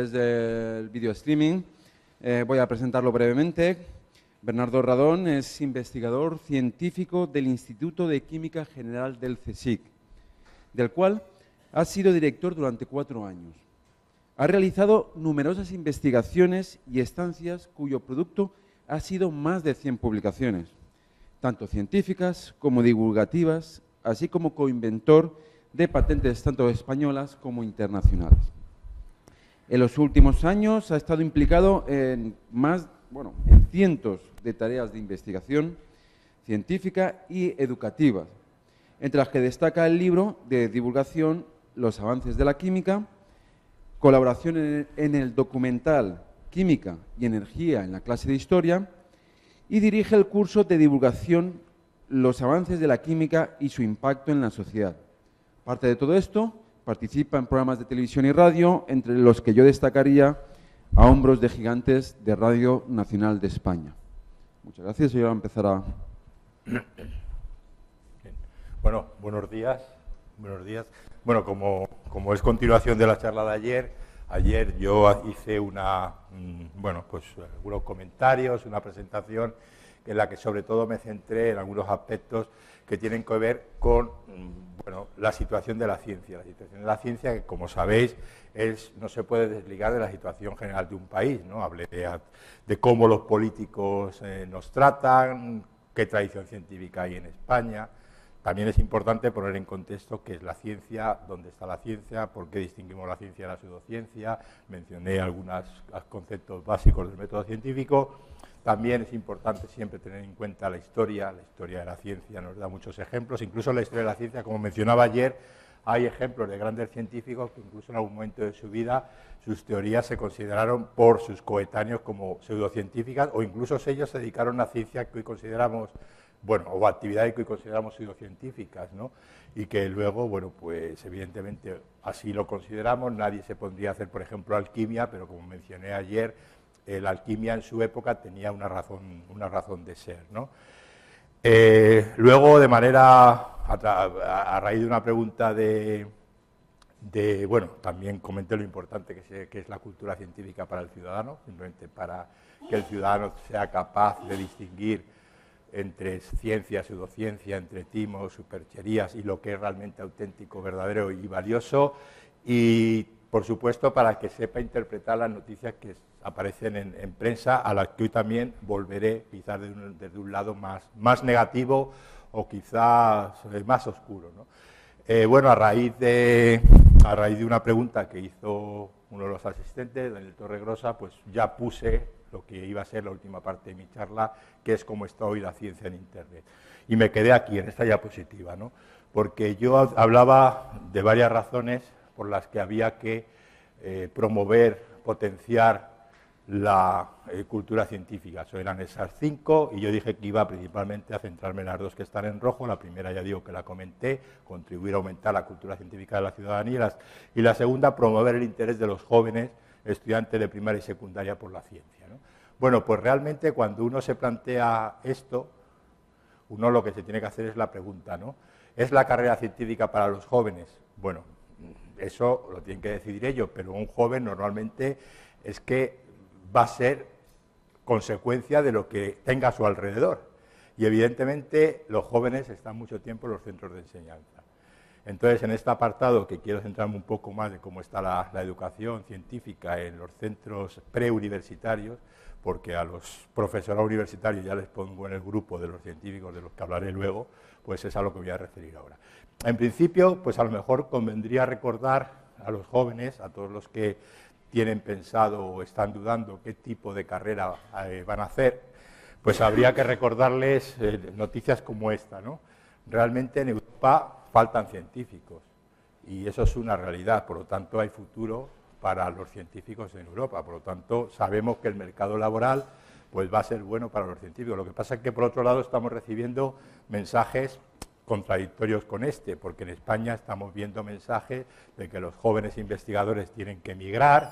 través del video streaming. Voy a presentarlo brevemente. Bernardo Radón es investigador científico del Instituto de Química General del CSIC, del cual ha sido director durante 4 años. Ha realizado numerosas investigaciones y estancias cuyo producto ha sido más de 100 publicaciones, tanto científicas como divulgativas, así como coinventor de patentes tanto españolas como internacionales. En los últimos años ha estado implicado en cientos de tareas de investigación científica y educativa, entre las que destaca el libro de divulgación Los avances de la química, colaboración en el documental Química y Energía en la clase de Historia, y dirige el curso de divulgación Los avances de la química y su impacto en la sociedad. Aparte de todo esto, participa en programas de televisión y radio, entre los que yo destacaría A hombros de gigantes de Radio Nacional de España. Muchas gracias y ahora empezará. Bueno, buenos días. Buenos días. Bueno, como es continuación de la charla de ayer yo hice algunos comentarios, una presentación en la que sobre todo me centré en algunos aspectos que tienen que ver con la situación de la ciencia. La situación de la ciencia, que como sabéis, no se puede desligar de la situación general de un país, ¿no? Hablé de cómo los políticos nos tratan, qué tradición científica hay en España. También es importante poner en contexto qué es la ciencia, dónde está la ciencia, por qué distinguimos la ciencia de la pseudociencia. Mencioné algunos conceptos básicos del método científico. También es importante siempre tener en cuenta la historia de la ciencia nos da muchos ejemplos, incluso la historia de la ciencia, como mencionaba ayer, hay ejemplos de grandes científicos que incluso en algún momento de su vida sus teorías se consideraron por sus coetáneos como pseudocientíficas, o incluso ellos se dedicaron a ciencia que hoy consideramos, o actividades que hoy consideramos pseudocientíficas, ¿no? Y que luego, pues evidentemente así lo consideramos, nadie se pondría a hacer, por ejemplo, alquimia, pero como mencioné ayer, la alquimia en su época tenía una razón de ser, ¿no? Luego, a raíz de una pregunta también comenté lo importante que es la cultura científica para el ciudadano, simplemente para que el ciudadano sea capaz de distinguir entre ciencia, pseudociencia, entre timos, supercherías y lo que es realmente auténtico, verdadero y valioso, y por supuesto para que sepa interpretar las noticias que aparecen en prensa, a las que hoy también volveré, quizás desde un lado más negativo o quizás más oscuro, ¿no? A raíz de una pregunta que hizo uno de los asistentes, Daniel Torregrosa, pues ya puse lo que iba a ser la última parte de mi charla, que es cómo está hoy la ciencia en Internet. Y me quedé aquí, en esta diapositiva, ¿no? Porque yo hablaba de varias razones por las que había que promover, potenciar la cultura científica. Eso eran esas 5, y yo dije que iba principalmente a centrarme en las 2 que están en rojo. La primera ya digo que la comenté, contribuir a aumentar la cultura científica de la ciudadanía, y la segunda, promover el interés de los jóvenes estudiantes de primaria y secundaria por la ciencia, ¿no? Bueno, pues realmente cuando uno se plantea esto, uno lo que se tiene que hacer es la pregunta, ¿no? ¿Es la carrera científica para los jóvenes? Bueno, eso lo tienen que decidir ellos, pero un joven normalmente es que va a ser consecuencia de lo que tenga a su alrededor. Y evidentemente los jóvenes están mucho tiempo en los centros de enseñanza. Entonces, en este apartado, que quiero centrarme un poco más de cómo está la educación científica en los centros preuniversitarios, porque a los profesores universitarios ya les pongo en el grupo de los científicos de los que hablaré luego, pues es a lo que voy a referir ahora. En principio, pues a lo mejor convendría recordar a los jóvenes, a todos los que tienen pensado o están dudando qué tipo de carrera van a hacer, pues habría que recordarles noticias como esta, ¿no? Realmente en Europa faltan científicos y eso es una realidad, por lo tanto hay futuro para los científicos en Europa, por lo tanto sabemos que el mercado laboral pues va a ser bueno para los científicos. Lo que pasa es que por otro lado estamos recibiendo mensajes contradictorios con porque en España estamos viendo mensajes de que los jóvenes investigadores tienen que emigrar,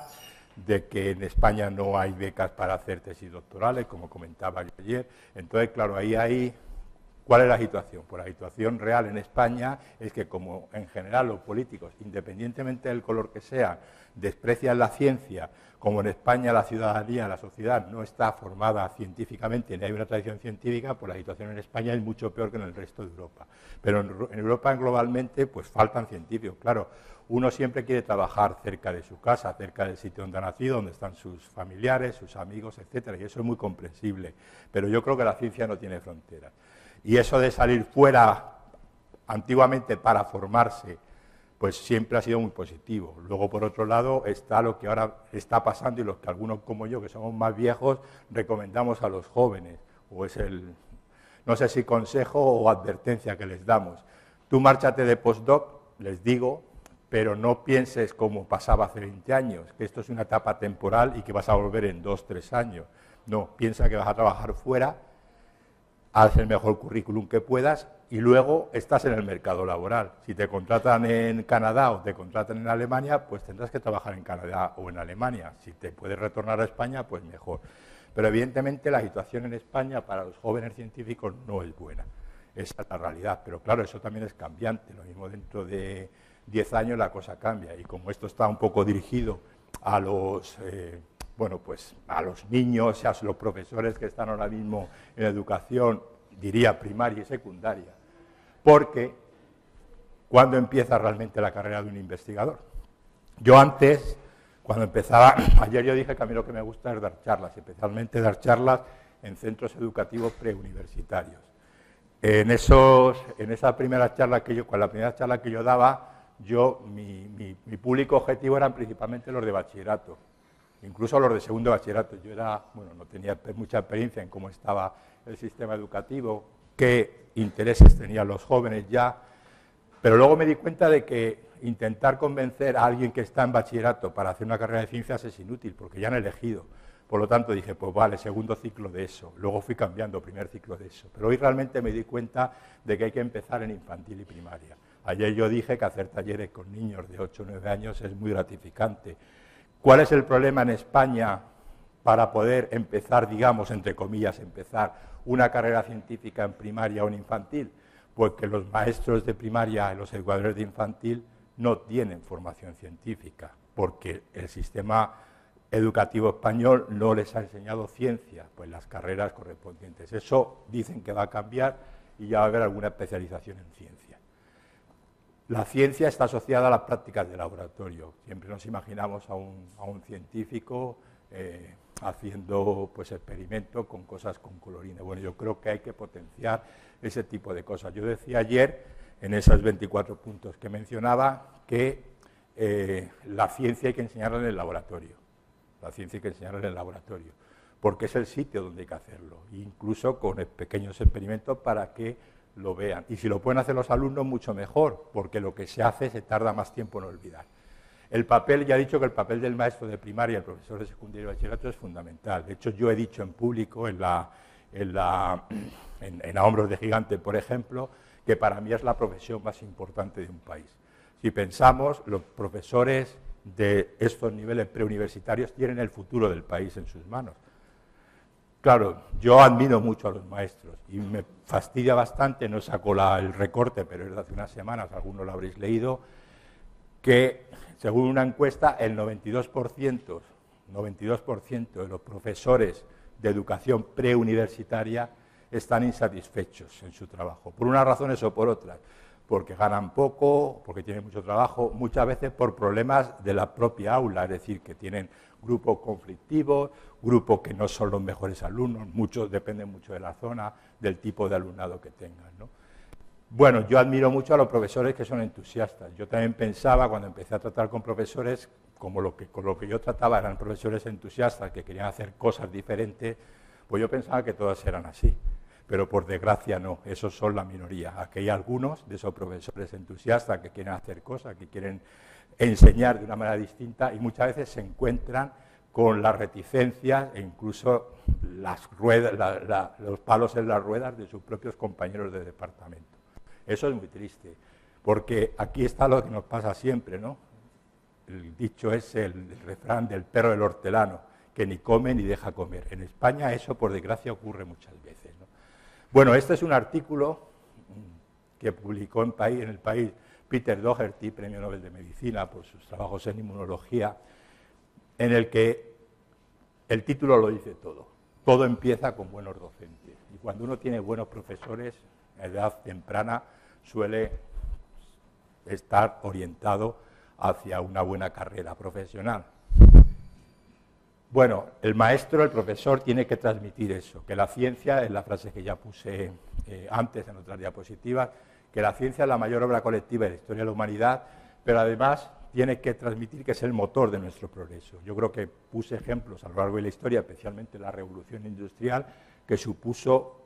de que en España no hay becas para hacer tesis doctorales, como comentaba yo ayer. Entonces, claro, ahí hay ¿Cuál es la situación? Pues la situación real en España es que, como en general los políticos, independientemente del color que sea, desprecian la ciencia, como en España la ciudadanía, la sociedad no está formada científicamente, ni hay una tradición científica, pues la situación en España es mucho peor que en el resto de Europa. Pero en Europa globalmente pues faltan científicos, claro. Uno siempre quiere trabajar cerca de su casa, cerca del sitio donde ha nacido, donde están sus familiares, sus amigos, etcétera, y eso es muy comprensible. Pero yo creo que la ciencia no tiene fronteras. Y eso de salir fuera antiguamente para formarse, pues siempre ha sido muy positivo. Luego, por otro lado, está lo que ahora está pasando y los que algunos como yo, que somos más viejos, recomendamos a los jóvenes, o es el, no sé si consejo o advertencia que les damos. Tú márchate de postdoc, les digo, pero no pienses como pasaba hace 20 años, que esto es una etapa temporal y que vas a volver en 2, 3 años. No, piensa que vas a trabajar fuera, haz el mejor currículum que puedas y luego estás en el mercado laboral. Si te contratan en Canadá o te contratan en Alemania, pues tendrás que trabajar en Canadá o en Alemania. Si te puedes retornar a España, pues mejor. Pero evidentemente la situación en España para los jóvenes científicos no es buena. Esa es la realidad. Pero claro, eso también es cambiante. Lo mismo dentro de 10 años la cosa cambia. Y como esto está un poco dirigido a los... bueno, pues a los niños, a los profesores que están ahora mismo en educación, diría primaria y secundaria, porque ¿cuándo empieza realmente la carrera de un investigador? Yo antes, cuando empezaba, ayer yo dije que a mí lo que me gusta es dar charlas, especialmente dar charlas en centros educativos preuniversitarios. En esa primera charla que yo, con la primera charla que yo daba, mi público objetivo eran principalmente los de bachillerato. Incluso los de segundo bachillerato. Yo no tenía mucha experiencia en cómo estaba el sistema educativo, qué intereses tenían los jóvenes ya, pero luego me di cuenta de que intentar convencer a alguien que está en bachillerato para hacer una carrera de ciencias es inútil, porque ya han elegido. Por lo tanto dije, pues vale, segundo ciclo de eso. Luego fui cambiando, primer ciclo de eso. Pero hoy realmente me di cuenta de que hay que empezar en infantil y primaria. Ayer yo dije que hacer talleres con niños de 8 o 9 años es muy gratificante. ¿Cuál es el problema en España para poder empezar, digamos, entre comillas, empezar una carrera científica en primaria o en infantil? Pues que los maestros de primaria y los educadores de infantil no tienen formación científica, porque el sistema educativo español no les ha enseñado ciencia, pues las carreras correspondientes. Eso dicen que va a cambiar y ya va a haber alguna especialización en ciencia. La ciencia está asociada a las prácticas de laboratorio. Siempre nos imaginamos a un científico haciendo pues, experimentos con cosas con colorines. Bueno, yo creo que hay que potenciar ese tipo de cosas. Yo decía ayer, en esos 24 puntos que mencionaba, que la ciencia hay que enseñarla en el laboratorio. La ciencia hay que enseñarla en el laboratorio, porque es el sitio donde hay que hacerlo, incluso con pequeños experimentos para que lo vean. Y si lo pueden hacer los alumnos, mucho mejor, porque lo que se hace se tarda más tiempo en olvidar. El papel, ya he dicho que el papel del maestro de primaria, el profesor de secundaria y bachillerato es fundamental. De hecho, yo he dicho en público, en A hombros de gigante, por ejemplo, que para mí es la profesión más importante de un país. Si pensamos, los profesores de estos niveles preuniversitarios tienen el futuro del país en sus manos. Claro, yo admiro mucho a los maestros y me fastidia bastante, no saco el recorte, pero es de hace unas semanas, algunos lo habréis leído, que según una encuesta el 92% de los profesores de educación preuniversitaria están insatisfechos en su trabajo, por unas razones o por otras, porque ganan poco, porque tienen mucho trabajo, muchas veces por problemas de la propia aula, es decir, que tienen grupos conflictivos, grupos que no son los mejores alumnos, muchos dependen mucho de la zona, del tipo de alumnado que tengan, ¿no? Bueno, yo admiro mucho a los profesores que son entusiastas. Yo también pensaba, cuando empecé a tratar con profesores, con lo que yo trataba eran profesores entusiastas que querían hacer cosas diferentes, pues yo pensaba que todos eran así. Pero por desgracia no, esos son la minoría. Aquí hay algunos de esos profesores entusiastas que quieren hacer cosas, que quieren enseñar de una manera distinta y muchas veces se encuentran con las reticencias e incluso los palos en las ruedas de sus propios compañeros de departamento. Eso es muy triste, porque aquí está lo que nos pasa siempre, ¿no? El dicho es el refrán del perro del hortelano, que ni come ni deja comer. En España eso, por desgracia, ocurre muchas veces, ¿no? Bueno, este es un artículo que publicó en El País Peter Doherty, Premio Nobel de Medicina, por sus trabajos en inmunología, en el que el título lo dice todo. Todo empieza con buenos docentes. Y cuando uno tiene buenos profesores, a edad temprana, suele estar orientado hacia una buena carrera profesional. Bueno, el maestro, el profesor, tiene que transmitir eso, que la ciencia, es la frase que ya puse antes en otras diapositivas, que la ciencia es la mayor obra colectiva de la historia de la humanidad, pero además tiene que transmitir que es el motor de nuestro progreso. Yo creo que puse ejemplos a lo largo de la historia, especialmente la revolución industrial, que supuso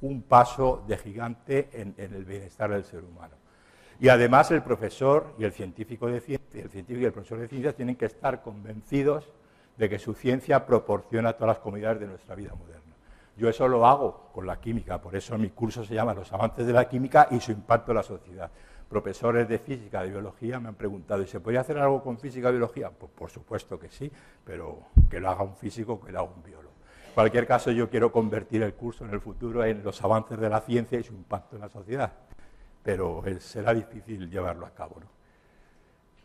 un paso de gigante en el bienestar del ser humano. Y además el profesor y el científico de ciencia, el científico y el profesor de ciencias tienen que estar convencidos de que su ciencia proporciona todas las comodidades de nuestra vida moderna. Yo eso lo hago con la química, por eso mi curso se llama Los avances de la química y su impacto en la sociedad. Profesores de física, de biología me han preguntado, ¿y se podría hacer algo con física y biología? Pues por supuesto que sí, pero que lo haga un físico, que lo haga un biólogo. En cualquier caso, yo quiero convertir el curso en el futuro en los avances de la ciencia y su impacto en la sociedad, pero será difícil llevarlo a cabo, ¿no?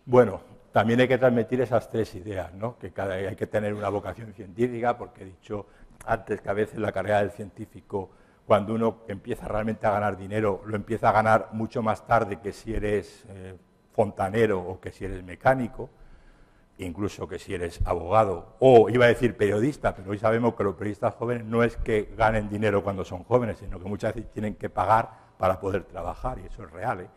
Bueno, también hay que transmitir esas tres ideas, ¿no? Que hay que tener una vocación científica, porque he dicho antes que a veces la carrera del científico, cuando uno empieza realmente a ganar dinero, lo empieza a ganar mucho más tarde que si eres fontanero o que si eres mecánico, incluso que si eres abogado, o iba a decir periodista, pero hoy sabemos que los periodistas jóvenes no es que ganen dinero cuando son jóvenes, sino que muchas veces tienen que pagar para poder trabajar, y eso es real, ¿eh?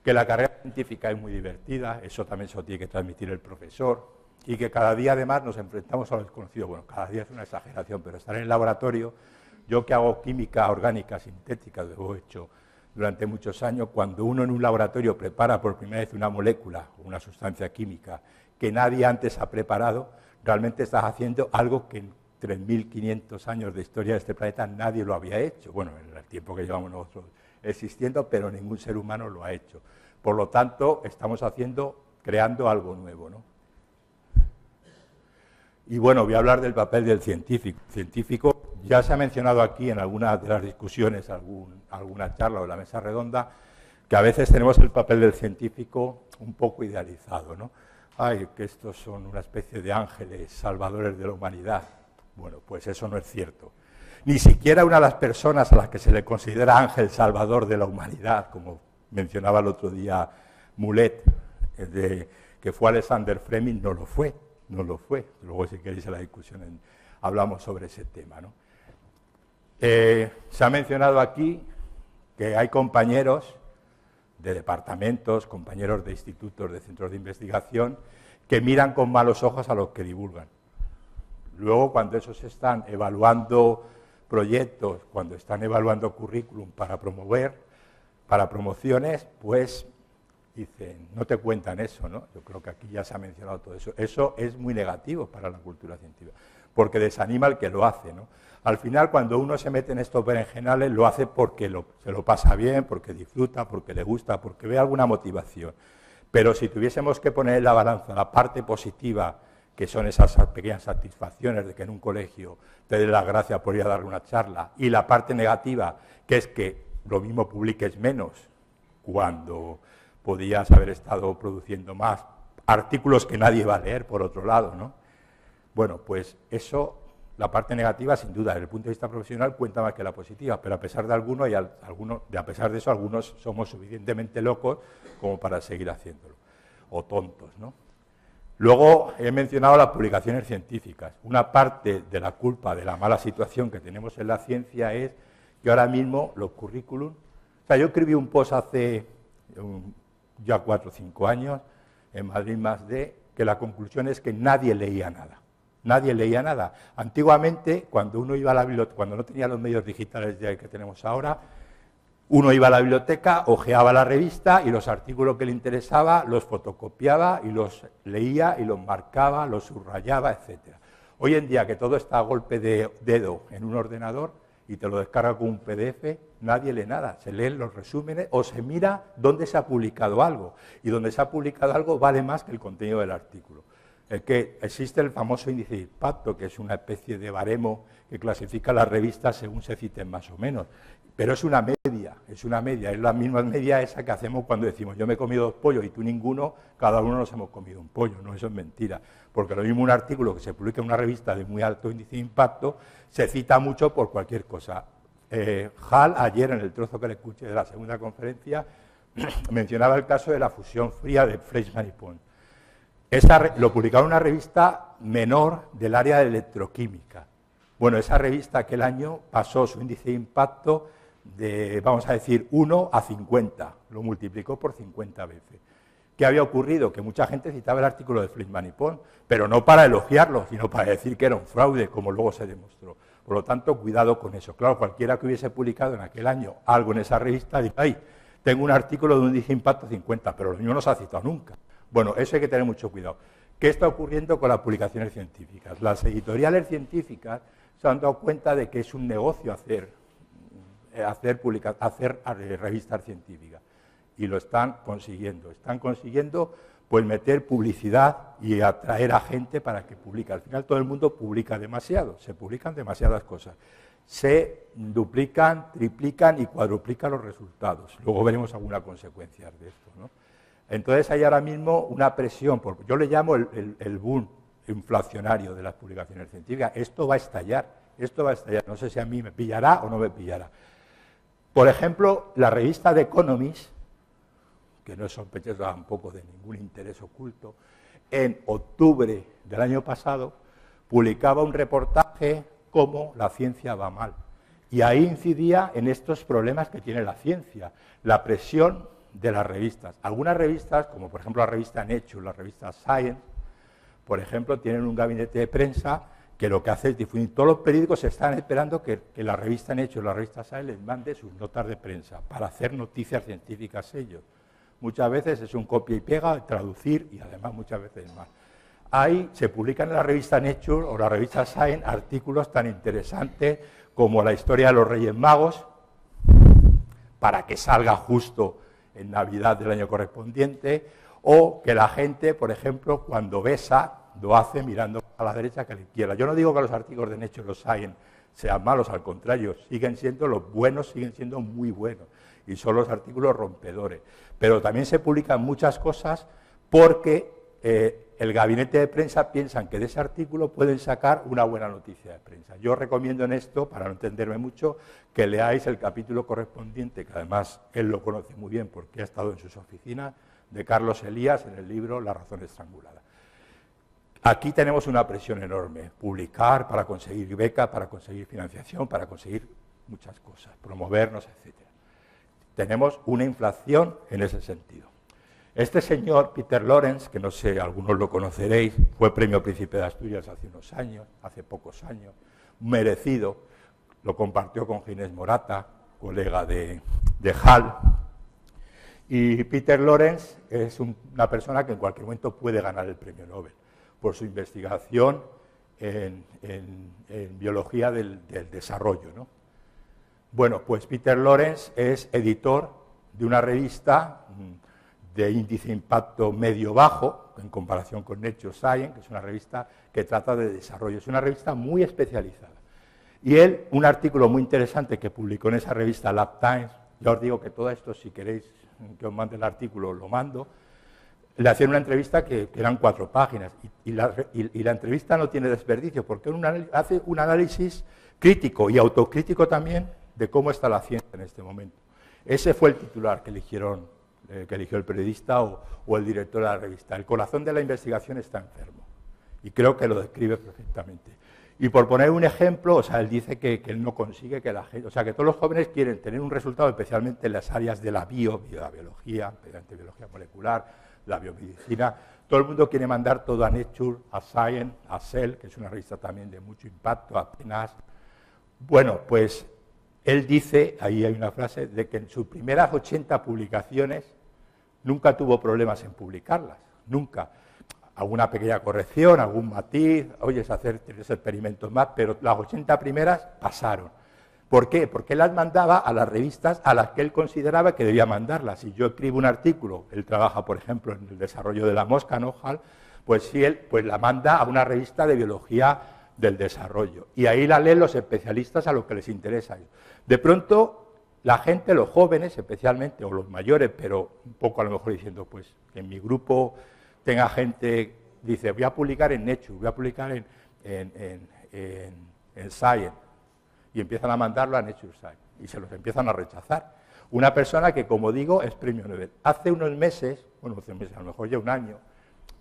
Que la carrera científica es muy divertida, eso también se lo tiene que transmitir el profesor, y que cada día además nos enfrentamos a lo desconocido. Bueno, cada día es una exageración, pero estar en el laboratorio, yo que hago química orgánica sintética, lo he hecho durante muchos años, cuando uno en un laboratorio prepara por primera vez una molécula o una sustancia química que nadie antes ha preparado, realmente estás haciendo algo que en 3.500 años de historia de este planeta nadie lo había hecho. Bueno, en el tiempo que llevamos nosotros existiendo, pero ningún ser humano lo ha hecho. Por lo tanto, estamos creando algo nuevo, ¿no? Y bueno, voy a hablar del papel del científico. El científico, ya se ha mencionado aquí en algunas de las discusiones, alguna charla o la mesa redonda, que a veces tenemos el papel del científico un poco idealizado, ¿no? Ay, que estos son una especie de ángeles salvadores de la humanidad. Bueno, pues eso no es cierto. Ni siquiera una de las personas a las que se le considera ángel salvador de la humanidad, como mencionaba el otro día Mulet, que fue Alexander Fleming, no lo fue. Luego, si queréis, en la discusión hablamos sobre ese tema, ¿no? Se ha mencionado aquí que hay compañeros de departamentos, compañeros de institutos, de centros de investigación, que miran con malos ojos a los que divulgan. Luego, cuando esos están evaluando proyectos, cuando están evaluando currículum para promover, para promociones, pues dicen, no te cuentan eso, ¿no? Yo creo que aquí ya se ha mencionado todo eso. Eso es muy negativo para la cultura científica, porque desanima al que lo hace, ¿no? Al final, cuando uno se mete en estos berenjenales, lo hace porque se lo pasa bien, porque disfruta, porque le gusta, porque ve alguna motivación. Pero si tuviésemos que poner en la balanza la parte positiva, que son esas pequeñas satisfacciones de que en un colegio te den las gracias por ir a dar una charla, y la parte negativa, que es que lo mismo publiques menos cuando podías haber estado produciendo más artículos que nadie va a leer, por otro lado, ¿no? Bueno, pues eso, la parte negativa, sin duda, desde el punto de vista profesional, cuenta más que la positiva, pero a pesar de eso, algunos somos suficientemente locos como para seguir haciéndolo, o tontos, ¿no? Luego he mencionado las publicaciones científicas. Una parte de la culpa de la mala situación que tenemos en la ciencia es que ahora mismo los currículum... O sea, yo escribí un post hace ya 4 o 5 años en Madrid +D, que la conclusión es que nadie leía nada. Nadie leía nada. Antiguamente, cuando uno iba a la biblioteca, cuando no tenía los medios digitales que tenemos ahora, uno iba a la biblioteca, hojeaba la revista y los artículos que le interesaba los fotocopiaba y los leía y los marcaba, los subrayaba, etc. Hoy en día, que todo está a golpe de dedo en un ordenador y te lo descarga con un PDF, nadie lee nada. Se leen los resúmenes o se mira dónde se ha publicado algo. Y donde se ha publicado algo vale más que el contenido del artículo. Es que existe el famoso índice de impacto, que es una especie de baremo que clasifica las revistas según se citen más o menos. Pero es una media, es la misma media esa que hacemos cuando decimos yo me he comido 2 pollos y tú ninguno, cada uno nos hemos comido un pollo, no, eso es mentira. Porque lo mismo un artículo que se publica en una revista de muy alto índice de impacto se cita mucho por cualquier cosa. Hall, ayer en el trozo que le escuché de la segunda conferencia, mencionaba el caso de la fusión fría de Fleischmann y Pons. Lo publicaba en una revista menor del área de electroquímica. Bueno, esa revista aquel año pasó su índice de impacto de, vamos a decir, 1 a 50, lo multiplicó por 50 veces. ¿Qué había ocurrido? Que mucha gente citaba el artículo de Fleischmann y Pons, pero no para elogiarlo, sino para decir que era un fraude, como luego se demostró. Por lo tanto, cuidado con eso. Claro, cualquiera que hubiese publicado en aquel año algo en esa revista, dice, ay, tengo un artículo de un índice de impacto 50, pero lo mismo no se ha citado nunca. Bueno, eso hay que tener mucho cuidado. ¿Qué está ocurriendo con las publicaciones científicas? Las editoriales científicas se han dado cuenta de que es un negocio hacer revistas científicas y lo están consiguiendo. Están consiguiendo pues meter publicidad y atraer a gente para que publique. Al final todo el mundo publica demasiado, se publican demasiadas cosas. Se duplican, triplican y cuadruplican los resultados. Luego veremos alguna consecuencia de esto, ¿no? Entonces hay ahora mismo una presión, porque yo le llamo el boom inflacionario de las publicaciones científicas. Esto va a estallar, no sé si a mí me pillará o no me pillará. Por ejemplo, la revista The Economist, que no es sospechosa tampoco de ningún interés oculto, en octubre del año pasado publicaba un reportaje cómo la ciencia va mal. Y ahí incidía en estos problemas que tiene la ciencia, la presión de las revistas. Algunas revistas, como por ejemplo la revista Nature, la revista Science, por ejemplo, tienen un gabinete de prensa que lo que hace es difundir. Todos los periódicos están esperando que la revista Nature, la revista Science, les mande sus notas de prensa para hacer noticias científicas ellos. Muchas veces es un copia y pega, traducir y además muchas veces más. Ahí se publican en la revista Nature o la revista Science artículos tan interesantes como la historia de los Reyes Magos, para que salga justo en Navidad del año correspondiente, o que la gente, por ejemplo, cuando besa, lo hace mirando a la derecha que a la izquierda. Yo no digo que los artículos de Nature, los Science, sean malos, al contrario, siguen siendo los buenos, siguen siendo muy buenos, y son los artículos rompedores. Pero también se publican muchas cosas porque el gabinete de prensa piensan que de ese artículo pueden sacar una buena noticia de prensa. Yo recomiendo en esto, para no entenderme mucho, que leáis el capítulo correspondiente, que además él lo conoce muy bien porque ha estado en sus oficinas, de Carlos Elías en el libro La razón estrangulada. Aquí tenemos una presión enorme, publicar para conseguir becas, para conseguir financiación, para conseguir muchas cosas, promovernos, etc. Tenemos una inflación en ese sentido. Este señor, Peter Lawrence, que no sé, algunos lo conoceréis, fue premio Príncipe de Asturias hace unos años, hace pocos años, merecido, lo compartió con Ginés Morata, colega de Hall. Y Peter Lawrence es una persona que en cualquier momento puede ganar el premio Nobel por su investigación en biología del desarrollo, ¿no? Bueno, pues Peter Lawrence es editor de una revista de índice de impacto medio-bajo, en comparación con Nature Science, que es una revista que trata de desarrollo. Es una revista muy especializada. Y él, un artículo muy interesante que publicó en esa revista Lab Times, ya os digo que todo esto, si queréis que os mande el artículo, lo mando, le hacían una entrevista que eran 4 páginas, y la entrevista no tiene desperdicio, porque hace un análisis crítico y autocrítico también de cómo está la ciencia en este momento. Ese fue el titular que eligió el periodista o el director de la revista. El corazón de la investigación está enfermo, y creo que lo describe perfectamente. Y por poner un ejemplo, o sea, él dice que él no consigue que la gente, o sea, que todos los jóvenes quieren tener un resultado, especialmente en las áreas de la biología, mediante biología molecular, la biomedicina. Todo el mundo quiere mandar todo a Nature, a Science, a Cell, que es una revista también de mucho impacto, a PNAS. Bueno, pues él dice, ahí hay una frase, de que en sus primeras 80 publicaciones nunca tuvo problemas en publicarlas, nunca. Alguna pequeña corrección, algún matiz, oye, hacer 3 experimentos más, pero las 80 primeras pasaron. ¿Por qué? Porque él las mandaba a las revistas a las que él consideraba que debía mandarlas. Si yo escribo un artículo, él trabaja, por ejemplo, en el desarrollo de la mosca, ¿no, Hal? Pues sí, él pues la manda a una revista de biología del desarrollo. Y ahí la leen los especialistas a lo que les interesa. De pronto, la gente, los jóvenes especialmente, o los mayores, pero un poco a lo mejor diciendo, pues, que en mi grupo tenga gente, dice, voy a publicar en Nature, voy a publicar en Science, y empiezan a mandarlo a Nature Science, y se los empiezan a rechazar. Una persona que, como digo, es premio Nobel. Hace unos meses, bueno, hace meses, a lo mejor ya un año,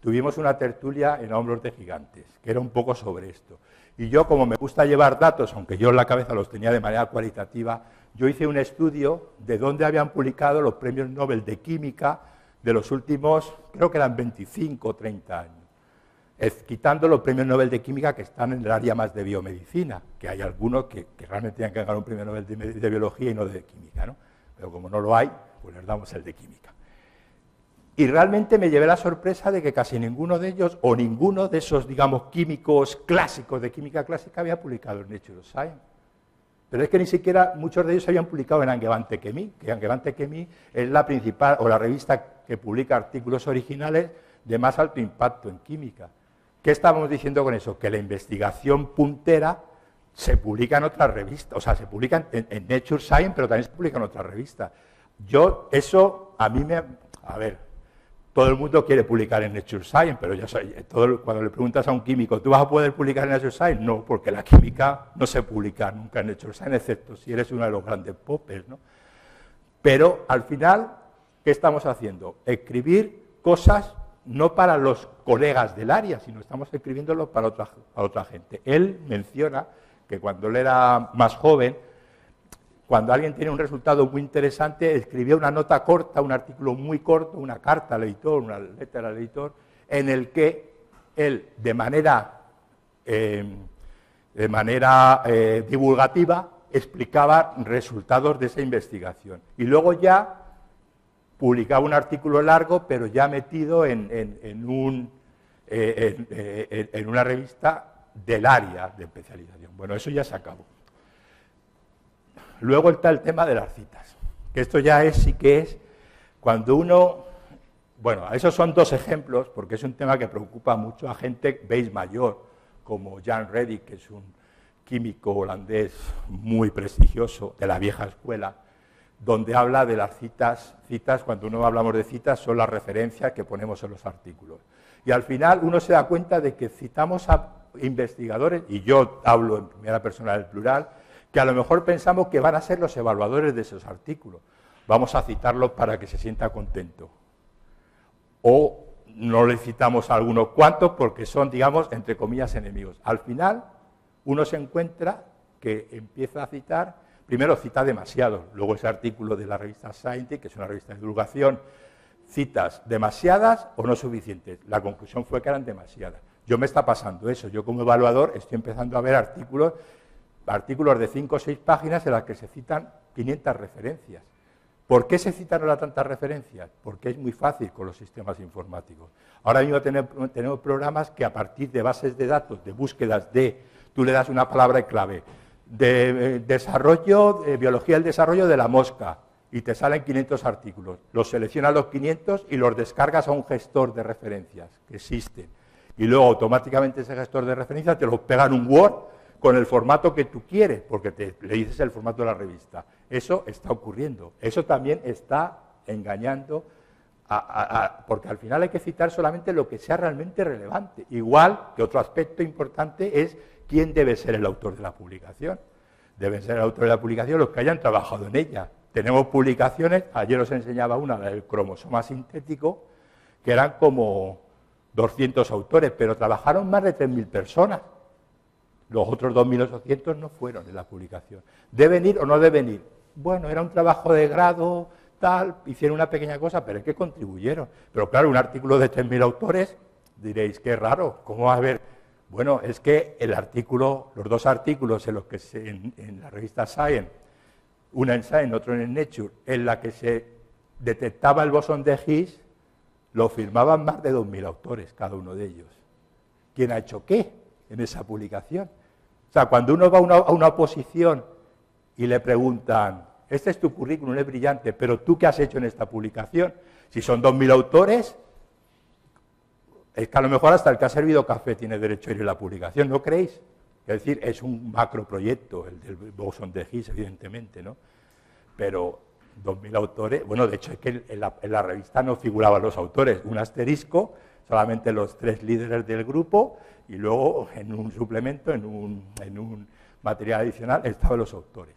tuvimos una tertulia en Hombros de Gigantes, que era un poco sobre esto. Y yo, como me gusta llevar datos, aunque yo en la cabeza los tenía de manera cualitativa, yo hice un estudio de dónde habían publicado los premios Nobel de Química de los últimos, creo que eran 25 o 30 años. Quitando los premios Nobel de Química que están en el área más de biomedicina, que hay algunos que realmente tienen que ganar un premio Nobel de Biología y no de Química, ¿no? Pero como no lo hay, pues les damos el de Química. Y realmente me llevé la sorpresa de que casi ninguno de ellos, o ninguno de esos, digamos, químicos clásicos de química clásica había publicado en Nature Science. Pero es que ni siquiera muchos de ellos habían publicado en Angewandte Chemie, que Angewandte Chemie es la principal, o la revista que publica artículos originales de más alto impacto en química. ¿Qué estamos diciendo con eso? Que la investigación puntera se publica en otras revistas, o sea, se publica en Nature Science, pero también se publica en otras revistas. Eso a mí me... A ver, todo el mundo quiere publicar en Nature Science, pero cuando le preguntas a un químico, ¿tú vas a poder publicar en Nature Science? No, porque la química no se publica nunca en Nature Science, excepto si eres uno de los grandes popes, ¿no? Pero al final, ¿qué estamos haciendo? Escribir cosas no para los colegas del área, sino estamos escribiéndolo para otra gente. Él menciona que cuando él era más joven, cuando alguien tiene un resultado muy interesante, escribía una nota corta, un artículo muy corto, una carta al editor, una letra al editor, en el que él, de manera divulgativa, explicaba resultados de esa investigación. Y luego ya publicaba un artículo largo, pero ya metido en una revista del área de especialización. Bueno, eso ya se acabó. Luego está el tema de las citas, que esto ya sí que es cuando uno... Bueno, esos son dos ejemplos, porque es un tema que preocupa mucho a gente, veis, mayor, como Jan Reddick, que es un químico holandés muy prestigioso de la vieja escuela, donde habla de las citas. Citas, cuando uno hablamos de citas, son las referencias que ponemos en los artículos. Y al final uno se da cuenta de que citamos a investigadores, y yo hablo en primera persona del plural, que a lo mejor pensamos que van a ser los evaluadores de esos artículos. Vamos a citarlos para que se sienta contento. O no le citamos a algunos cuantos porque son, digamos, entre comillas, enemigos. Al final, uno se encuentra que empieza a citar, primero cita demasiado, luego ese artículo de la revista Scientific, que es una revista de divulgación, citas demasiadas o no suficientes. La conclusión fue que eran demasiadas. Yo me está pasando eso. Yo como evaluador estoy empezando a ver artículos de 5 o 6 páginas en las que se citan 500 referencias. ¿Por qué se citan ahora tantas referencias? Porque es muy fácil con los sistemas informáticos. Ahora mismo tenemos programas que a partir de bases de datos, de búsquedas tú le das una palabra clave, de desarrollo, de biología del desarrollo de la mosca, y te salen 500 artículos. Los seleccionas los 500 y los descargas a un gestor de referencias que existen. Y luego automáticamente ese gestor de referencias te los pega en un Word con el formato que tú quieres, porque le dices el formato de la revista. Eso está ocurriendo. Eso también está engañando, porque al final hay que citar solamente lo que sea realmente relevante. Igual que otro aspecto importante es quién debe ser el autor de la publicación. Deben ser el autor de la publicación los que hayan trabajado en ella. Tenemos publicaciones, ayer os enseñaba una, la del cromosoma sintético, que eran como 200 autores, pero trabajaron más de 3.000 personas. Los otros 2.800 no fueron en la publicación. ¿Deben ir o no deben ir? Bueno, era un trabajo de grado, tal, hicieron una pequeña cosa, pero es que contribuyeron. Pero claro, un artículo de 3.000 autores, diréis, qué raro, ¿cómo va a haber? Bueno, es que el artículo, los dos artículos en los que en la revista Science, una en Science, otro en Nature, en la que se detectaba el bosón de Higgs, lo firmaban más de 2.000 autores, cada uno de ellos. ¿Quién ha hecho qué en esa publicación? O sea, cuando uno va a una oposición y le preguntan, este es tu currículum, es brillante, pero ¿tú qué has hecho en esta publicación? Si son 2.000 autores, Es que a lo mejor hasta el que ha servido café tiene derecho a ir a la publicación, ¿no creéis? Es decir, es un macroproyecto, el del bosón de Higgs, evidentemente, ¿no? Pero 2.000 autores, bueno, de hecho es que en la revista no figuraban los autores, un asterisco, solamente los 3 líderes del grupo, y luego en un suplemento, en un material adicional, estaban los autores.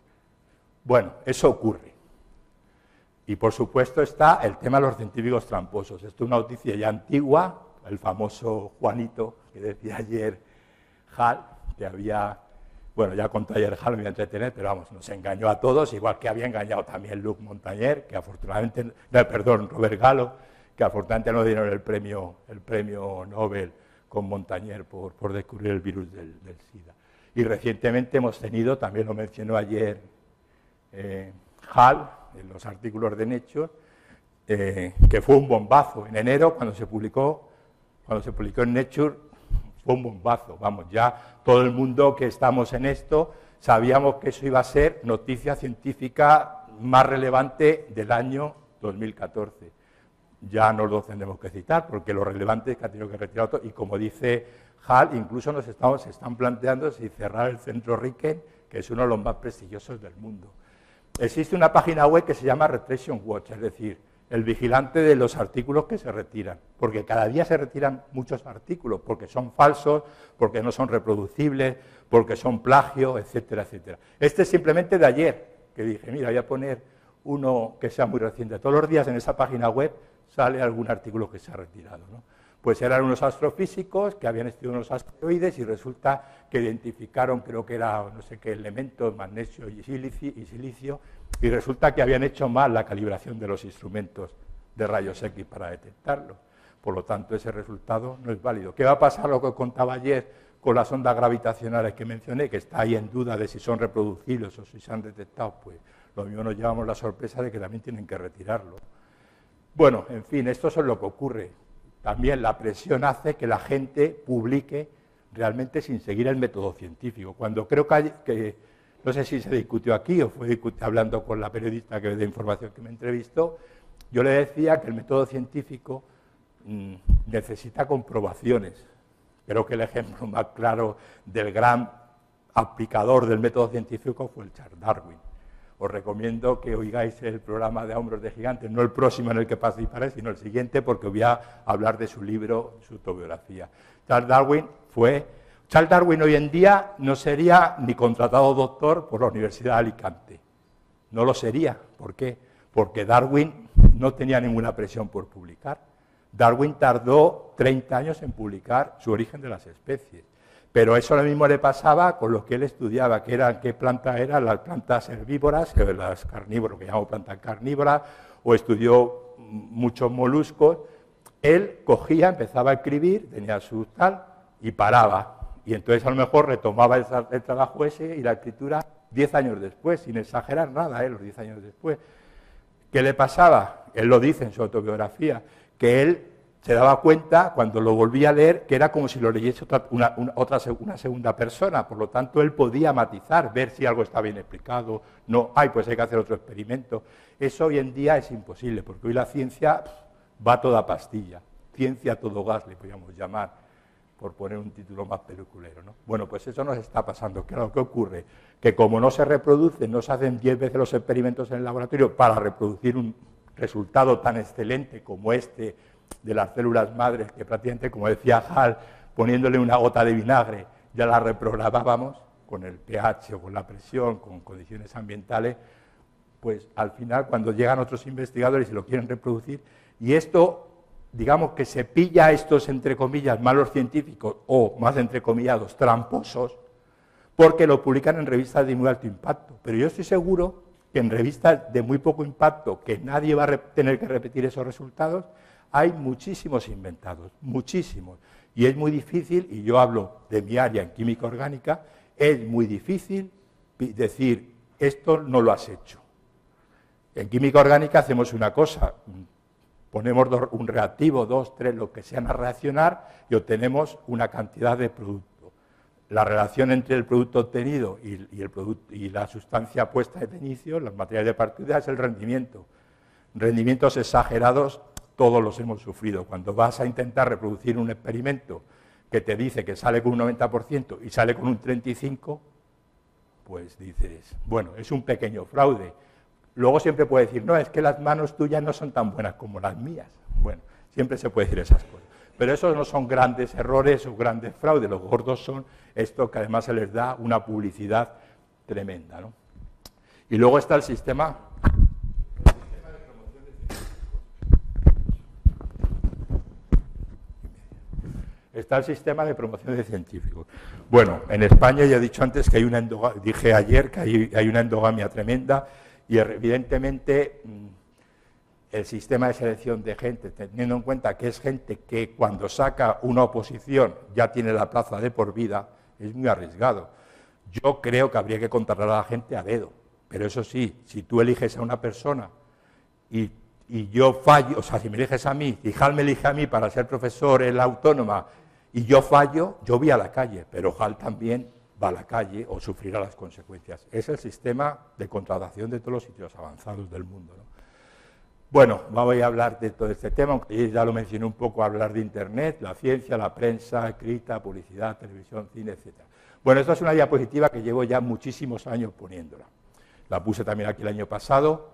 Bueno, eso ocurre. Y por supuesto está el tema de los científicos tramposos. Esto es una noticia ya antigua, el famoso Juanito que decía ayer Hall, que había, bueno, ya contó ayer Hall, me voy a entretener, pero vamos, nos engañó a todos, igual que había engañado también Luc Montagnier, que afortunadamente, perdón, Robert Gallo, que afortunadamente no dieron el premio Nobel con Montagnier por descubrir el virus del SIDA. Y recientemente hemos tenido, también lo mencionó ayer Hall, en los artículos de Nature, que fue un bombazo. En enero, cuando se publicó en Nature, fue un bombazo. Vamos, ya todo el mundo que estamos en esto sabíamos que eso iba a ser noticia científica más relevante del año 2014. Ya no lo tendremos que citar, porque lo relevante es que ha tenido que retirar otro, y como dice Hall, incluso se están planteando si cerrar el Centro Riken, que es uno de los más prestigiosos del mundo. Existe una página web que se llama Retraction Watch, es decir, el vigilante de los artículos que se retiran, porque cada día se retiran muchos artículos, porque son falsos, porque no son reproducibles, porque son plagio, etcétera, etcétera. Este es simplemente de ayer, que dije, mira, voy a poner uno que sea muy reciente. Todos los días en esa página web sale algún artículo que se ha retirado, ¿no? Pues eran unos astrofísicos que habían estudiado unos asteroides y resulta que identificaron, creo que era no sé qué elementos, magnesio y silicio, y resulta que habían hecho mal la calibración de los instrumentos de rayos X para detectarlo. Por lo tanto, ese resultado no es válido. ¿Qué va a pasar lo que contaba ayer con las ondas gravitacionales que mencioné, que está ahí en duda de si son reproducibles o si se han detectado? Pues lo mismo nos llevamos la sorpresa de que también tienen que retirarlo. Bueno, en fin, esto es lo que ocurre. También la presión hace que la gente publique realmente sin seguir el método científico. Cuando creo que no sé si se discutió aquí o fue hablando con la periodista de información que me entrevistó, yo le decía que el método científico necesita comprobaciones. Creo que el ejemplo más claro del gran aplicador del método científico fue el Charles Darwin. Os recomiendo que oigáis el programa de Hombros de Gigantes, no el próximo en el que participaré, sino el siguiente, porque voy a hablar de su libro, su autobiografía. Charles Darwin hoy en día no sería ni contratado doctor por la Universidad de Alicante. No lo sería. ¿Por qué? Porque Darwin no tenía ninguna presión por publicar. Darwin tardó 30 años en publicar Su origen de las especies. Pero eso lo mismo le pasaba con lo que él estudiaba, que eran qué planta eran las plantas herbívoras, las carnívoras, que llamamos plantas carnívoras, o estudió muchos moluscos. Él cogía, empezaba a escribir, tenía su tal, y paraba. Y entonces a lo mejor retomaba el trabajo ese y la escritura 10 años después, sin exagerar nada, los 10 años después. ¿Qué le pasaba? Él lo dice en su autobiografía, que él se daba cuenta, cuando lo volvía a leer, que era como si lo leyese una segunda persona. Por lo tanto, él podía matizar, ver si algo está bien explicado. No, pues hay que hacer otro experimento. Eso hoy en día es imposible, porque hoy la ciencia va a toda pastilla. Ciencia a todo gas, le podríamos llamar, por poner un título más peliculero, ¿no? Bueno, pues eso nos está pasando. Claro, ¿qué ocurre? Que como no se reproducen, no se hacen 10 veces los experimentos en el laboratorio para reproducir un resultado tan excelente como este, de las células madres, que prácticamente, como decía Hall, poniéndole una gota de vinagre, ya la reprogramábamos con el pH o con la presión, con condiciones ambientales, pues al final, cuando llegan otros investigadores y lo quieren reproducir, y esto, digamos que se pilla a estos, entre comillas, malos científicos, o más entrecomillados, tramposos, porque lo publican en revistas de muy alto impacto. Pero yo estoy seguro que en revistas de muy poco impacto, que nadie va a tener que repetir esos resultados, hay muchísimos inventados, muchísimos. Y es muy difícil, y yo hablo de mi área en química orgánica, es muy difícil decir, esto no lo has hecho. En química orgánica hacemos una cosa, ponemos un reactivo, 2, 3, lo que sean a reaccionar, y obtenemos una cantidad de producto. La relación entre el producto obtenido y la sustancia puesta de inicio, los materiales de partida, es el rendimiento. Rendimientos exagerados todos los hemos sufrido. Cuando vas a intentar reproducir un experimento que te dice que sale con un 90% y sale con un 35%, pues dices, bueno, es un pequeño fraude. Luego siempre puedes decir, no, es que las manos tuyas no son tan buenas como las mías. Bueno, siempre se puede decir esas cosas. Pero esos no son grandes errores o grandes fraudes, los gordos son esto que además se les da una publicidad tremenda, ¿no? Y luego está el sistema de promoción de científicos. Bueno, en España ya he dicho antes que hay una dije ayer que hay una endogamia tremenda y evidentemente el sistema de selección de gente, teniendo en cuenta que es gente que cuando saca una oposición ya tiene la plaza de por vida, es muy arriesgado. Yo creo que habría que contratar a la gente a dedo, pero eso sí, si tú eliges a una persona y yo fallo, o sea, si me eliges a mí, y Hal me elige a mí para ser profesor en la autónoma y yo fallo, yo voy a la calle, pero Hal también va a la calle o sufrirá las consecuencias. Es el sistema de contratación de todos los sitios avanzados del mundo, ¿no? Bueno, voy a hablar de todo este tema, aunque ya lo mencioné un poco, hablar de Internet, la ciencia, la prensa, escrita, publicidad, televisión, cine, etc. Bueno, esta es una diapositiva que llevo ya muchísimos años poniéndola. La puse también aquí el año pasado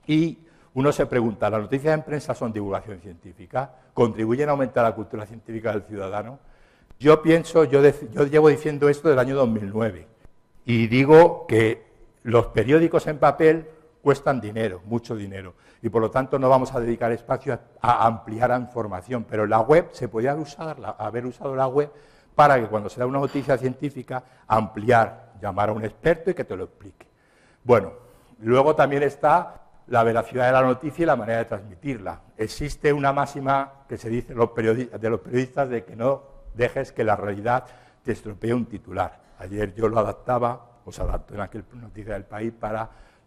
y uno se pregunta, ¿las noticias en prensa son divulgación científica? ¿Contribuyen a aumentar la cultura científica del ciudadano? Yo pienso, yo llevo diciendo esto del año 2009 y digo que los periódicos en papel cuestan dinero, mucho dinero, y por lo tanto no vamos a dedicar espacio a ampliar la información, pero la web se podía haber usado la web para que cuando se da una noticia científica ampliar, llamar a un experto y que te lo explique. Bueno, luego también está la veracidad de la noticia y la manera de transmitirla. Existe una máxima que se dice de los periodistas de que no dejes que la realidad te estropee un titular. Ayer yo lo adaptaba, o se adaptó en aquel Noticia del País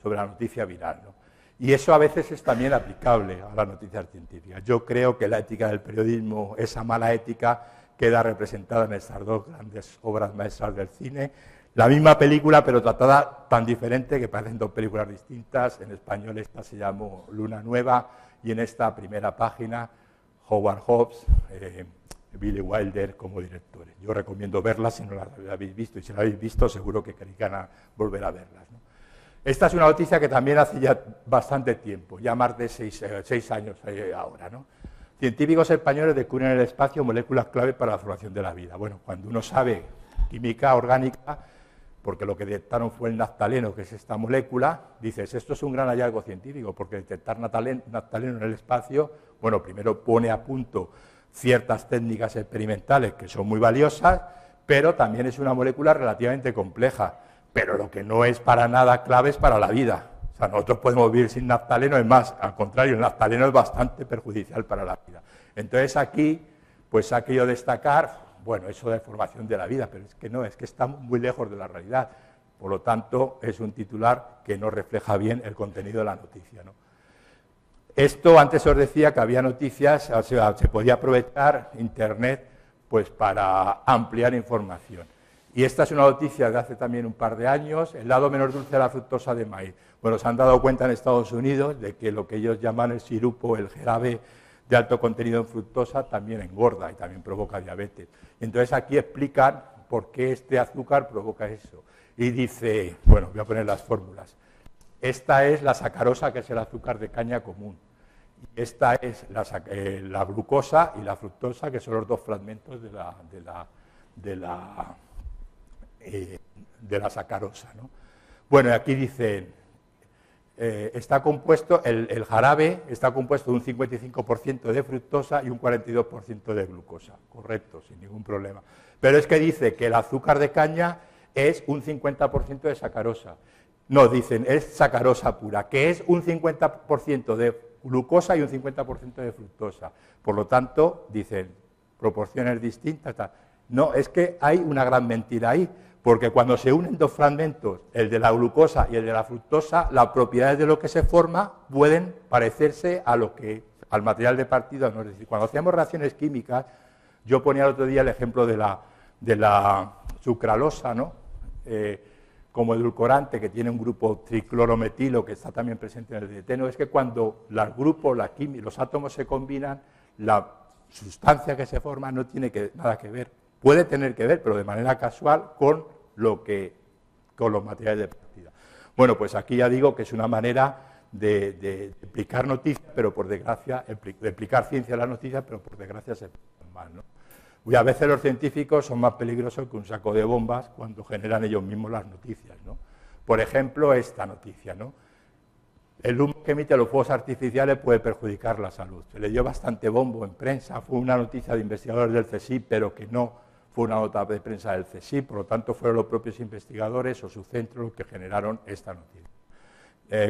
sobre la noticia viral, ¿no? Y eso a veces es también aplicable a las noticias científicas. Yo creo que la ética del periodismo, esa mala ética, queda representada en estas dos grandes obras maestras del cine. La misma película, pero tratada tan diferente que parecen dos películas distintas. En español esta se llamó Luna Nueva y en esta primera página Howard Hawks, Billy Wilder como directores. Yo recomiendo verlas si no las habéis visto, y si las habéis visto seguro que queréis volver a verlas, ¿no? Esta es una noticia que también hace ya bastante tiempo, ya más de 6 años ahora, ¿no? Científicos españoles descubren en el espacio moléculas clave para la formación de la vida. Bueno, cuando uno sabe química orgánica, porque lo que detectaron fue el naftaleno, que es esta molécula, dices, esto es un gran hallazgo científico, porque detectar naftaleno en el espacio, bueno, primero pone a punto ciertas técnicas experimentales que son muy valiosas, pero también es una molécula relativamente compleja. Pero lo que no es para nada clave es para la vida. O sea, nosotros podemos vivir sin naftaleno, es más, al contrario, el naftaleno es bastante perjudicial para la vida. Entonces aquí, pues ha querido destacar, bueno, eso de formación de la vida, pero es que no, es que estamos muy lejos de la realidad. Por lo tanto, es un titular que no refleja bien el contenido de la noticia, ¿no? Esto, antes os decía que había noticias, o sea, se podía aprovechar Internet pues para ampliar información. Y esta es una noticia de hace también un par de años, el lado menos dulce de la fructosa de maíz. Bueno, se han dado cuenta en Estados Unidos de que lo que ellos llaman el sirupo, el jarabe de alto contenido en fructosa, también engorda y también provoca diabetes. Y entonces aquí explican por qué este azúcar provoca eso. Y dice, bueno, voy a poner las fórmulas. Esta es la sacarosa, que es el azúcar de caña común. Y esta es la glucosa y la fructosa, que son los dos fragmentos de la sacarosa, ¿no? Bueno, aquí dicen, está compuesto, el jarabe está compuesto de un 55% de fructosa y un 42% de glucosa, correcto, sin ningún problema. Pero es que dice que el azúcar de caña es un 50% de sacarosa. No, dicen, es sacarosa pura, que es un 50% de glucosa y un 50% de fructosa. Por lo tanto, dicen, proporciones distintas, tal. No, es que hay una gran mentira ahí, porque cuando se unen dos fragmentos, el de la glucosa y el de la fructosa, las propiedades de lo que se forma pueden parecerse al material de partida. ¿No? Es decir, cuando hacíamos reacciones químicas, yo ponía el otro día el ejemplo de la sucralosa, ¿no? como edulcorante, que tiene un grupo triclorometilo que está también presente en el dieteno, es que cuando los grupos, los átomos se combinan, la sustancia que se forma no tiene nada que ver, puede tener que ver, pero de manera casual, con los materiales de partida. Bueno, pues aquí ya digo que es una manera de explicar noticias, pero por desgracia, de explicar ciencia a las noticias, pero por desgracia se explican mal, ¿no? Y a veces los científicos son más peligrosos que un saco de bombas cuando generan ellos mismos las noticias, ¿no? Por ejemplo, esta noticia, ¿no? El humo que emiten los fuegos artificiales puede perjudicar la salud. Se le dio bastante bombo en prensa, fue una noticia de investigadores del CSIC, pero que no fue una nota de prensa del CSIC, por lo tanto fueron los propios investigadores o su centro los que generaron esta noticia.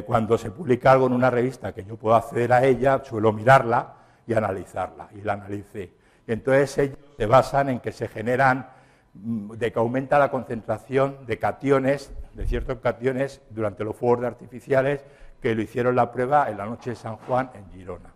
Cuando se publica algo en una revista que yo puedo acceder a ella, suelo mirarla y analizarla, y la analicé. Entonces ellos se basan en que se generan, de que aumenta la concentración de cationes, de ciertos cationes, durante los fuegos artificiales, que lo hicieron la prueba en la noche de San Juan en Girona.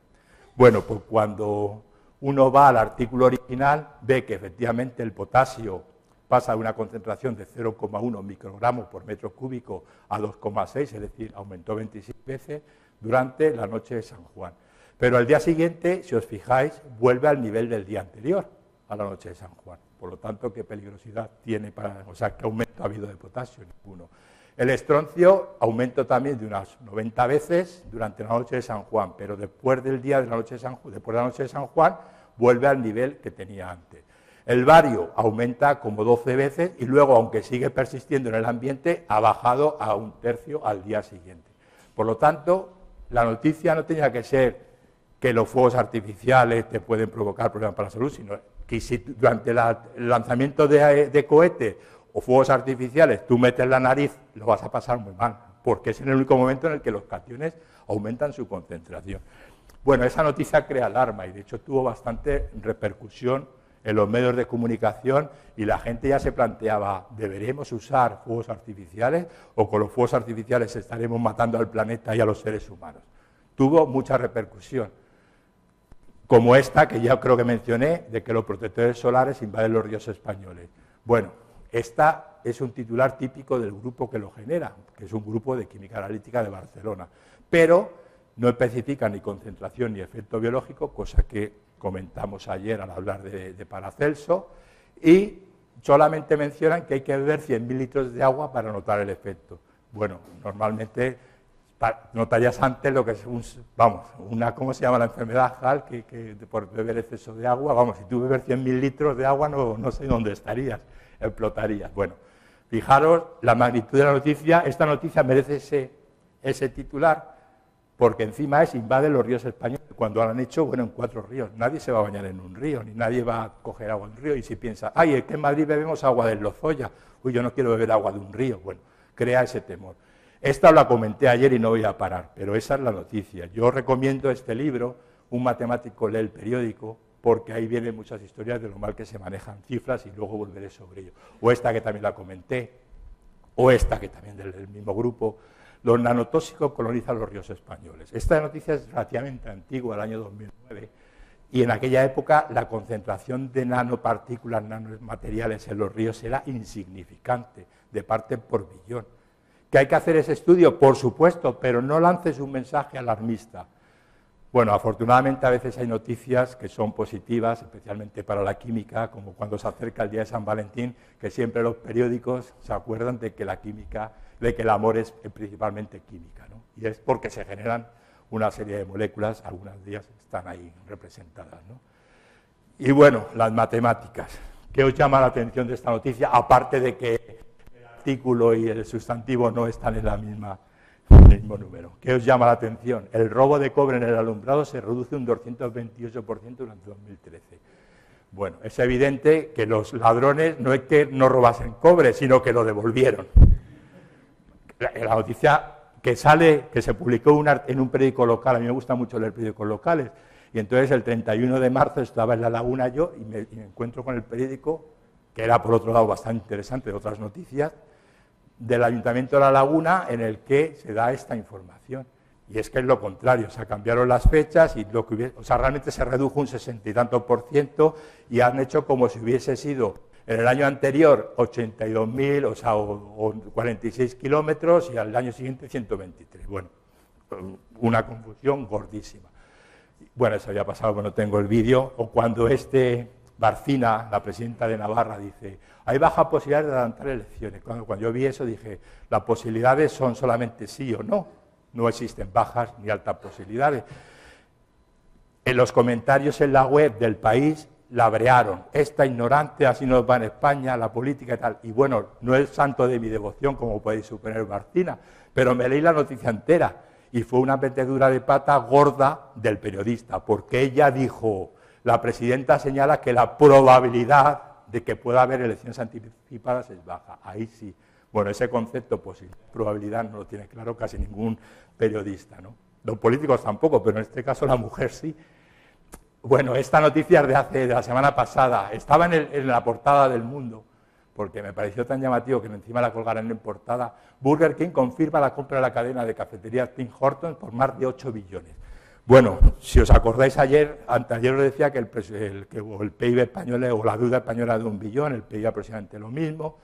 Bueno, pues cuando uno va al artículo original, ve que efectivamente el potasio pasa de una concentración de 0,1 microgramos por metro cúbico a 2,6, es decir, aumentó 26 veces durante la noche de San Juan. Pero al día siguiente, si os fijáis, vuelve al nivel del día anterior, a la noche de San Juan. Por lo tanto, ¿qué peligrosidad tiene o sea, qué aumento ha habido de potasio? Ninguno. El estroncio aumentó también de unas 90 veces durante la noche de San Juan, pero después del día de la noche de San Juan, después de la noche de San Juan, vuelve al nivel que tenía antes. El bario aumenta como 12 veces y luego, aunque sigue persistiendo en el ambiente, ha bajado a 1/3 al día siguiente. Por lo tanto, la noticia no tenía que ser que los fuegos artificiales te pueden provocar problemas para la salud, sino que si durante el lanzamiento de cohetes o fuegos artificiales tú metes la nariz, lo vas a pasar muy mal, porque es en el único momento en el que los cationes aumentan su concentración. Bueno, esa noticia crea alarma y de hecho tuvo bastante repercusión en los medios de comunicación y la gente ya se planteaba, ¿deberemos usar fuegos artificiales o con los fuegos artificiales estaremos matando al planeta y a los seres humanos? Tuvo mucha repercusión, como esta que ya creo que mencioné, de que los protectores solares invaden los ríos españoles. Bueno, esta es un titular típico del grupo que lo genera, que es un grupo de química analítica de Barcelona, pero no especifica ni concentración ni efecto biológico, cosa que comentamos ayer al hablar de Paracelso, y solamente mencionan que hay que beber 100.000 litros de agua para notar el efecto. Bueno, normalmente notarías antes lo que es ¿cómo se llama la enfermedad HAL? Que por beber exceso de agua, vamos, si tú bebes 100.000 litros de agua no sé dónde estarías, explotarías. Bueno, fijaros la magnitud de la noticia, esta noticia merece ese titular, porque encima invade los ríos españoles, cuando lo han hecho, bueno, en 4 ríos, nadie se va a bañar en un río, ni nadie va a coger agua en un río, y si piensa, es que en Madrid bebemos agua del Lozoya, yo no quiero beber agua de un río, bueno, crea ese temor. Esta la comenté ayer y no voy a parar, pero esa es la noticia. Yo recomiendo este libro, un matemático lee el periódico, porque ahí vienen muchas historias de lo mal que se manejan cifras y luego volveré sobre ello. O esta que también la comenté, o esta que también del mismo grupo, los nanotóxicos colonizan los ríos españoles. Esta noticia es relativamente antigua, del año 2009, y en aquella época la concentración de nanopartículas, nanomateriales en los ríos era insignificante, de parte por billón. ¿Que hay que hacer ese estudio? Por supuesto, pero no lances un mensaje alarmista. Bueno, afortunadamente a veces hay noticias que son positivas, especialmente para la química, como cuando se acerca el día de San Valentín, que siempre los periódicos se acuerdan de que la química, de que el amor es principalmente química, ¿no? Y es porque se generan una serie de moléculas, algunas de ellas están ahí representadas, ¿no? Y bueno, las matemáticas. ¿Qué os llama la atención de esta noticia? Aparte de que el artículo y el sustantivo no están en el mismo número. ¿Qué os llama la atención? El robo de cobre en el alumbrado se reduce un 228% durante 2013. Bueno, es evidente que los ladrones no es que no robasen cobre, sino que lo devolvieron. La noticia que se publicó en un periódico local, a mí me gusta mucho leer periódicos locales, y entonces el 31 de marzo estaba en La Laguna yo y me encuentro con el periódico, que era por otro lado bastante interesante, de otras noticias, del Ayuntamiento de La Laguna, en el que se da esta información. Y es que es lo contrario, o sea, cambiaron las fechas y realmente se redujo un 60 y tanto % y han hecho como si hubiese sido En el año anterior, 82.000, o sea, o 46 kilómetros, y al año siguiente 123. Bueno, una confusión gordísima. Bueno, eso había pasado cuando tengo el vídeo, o cuando Barcina, la presidenta de Navarra, dice, hay baja posibilidad de adelantar elecciones. Cuando yo vi eso dije, las posibilidades son solamente sí o no, no existen bajas ni altas posibilidades. En los comentarios en la web del País labrearon, esta ignorante, así nos va en España, la política y tal. Y bueno, no es santo de mi devoción, como podéis suponer Barcina, pero me leí la noticia entera y fue una metedura de pata gorda del periodista, porque ella dijo, la presidenta señala que la probabilidad de que pueda haber elecciones anticipadas es baja. Ahí sí. Bueno, ese concepto, probabilidad, no lo tiene claro casi ningún periodista, ¿no? Los políticos tampoco, pero en este caso la mujer sí. Bueno, esta noticia es de la semana pasada. Estaba en la portada del Mundo, porque me pareció tan llamativo que encima la colgaran en portada. Burger King confirma la compra de la cadena de cafeterías Tim Hortons por más de 8 billones. Bueno, si os acordáis anteayer os decía que el PIB español o la deuda española es de 1 billón, el PIB aproximadamente lo mismo.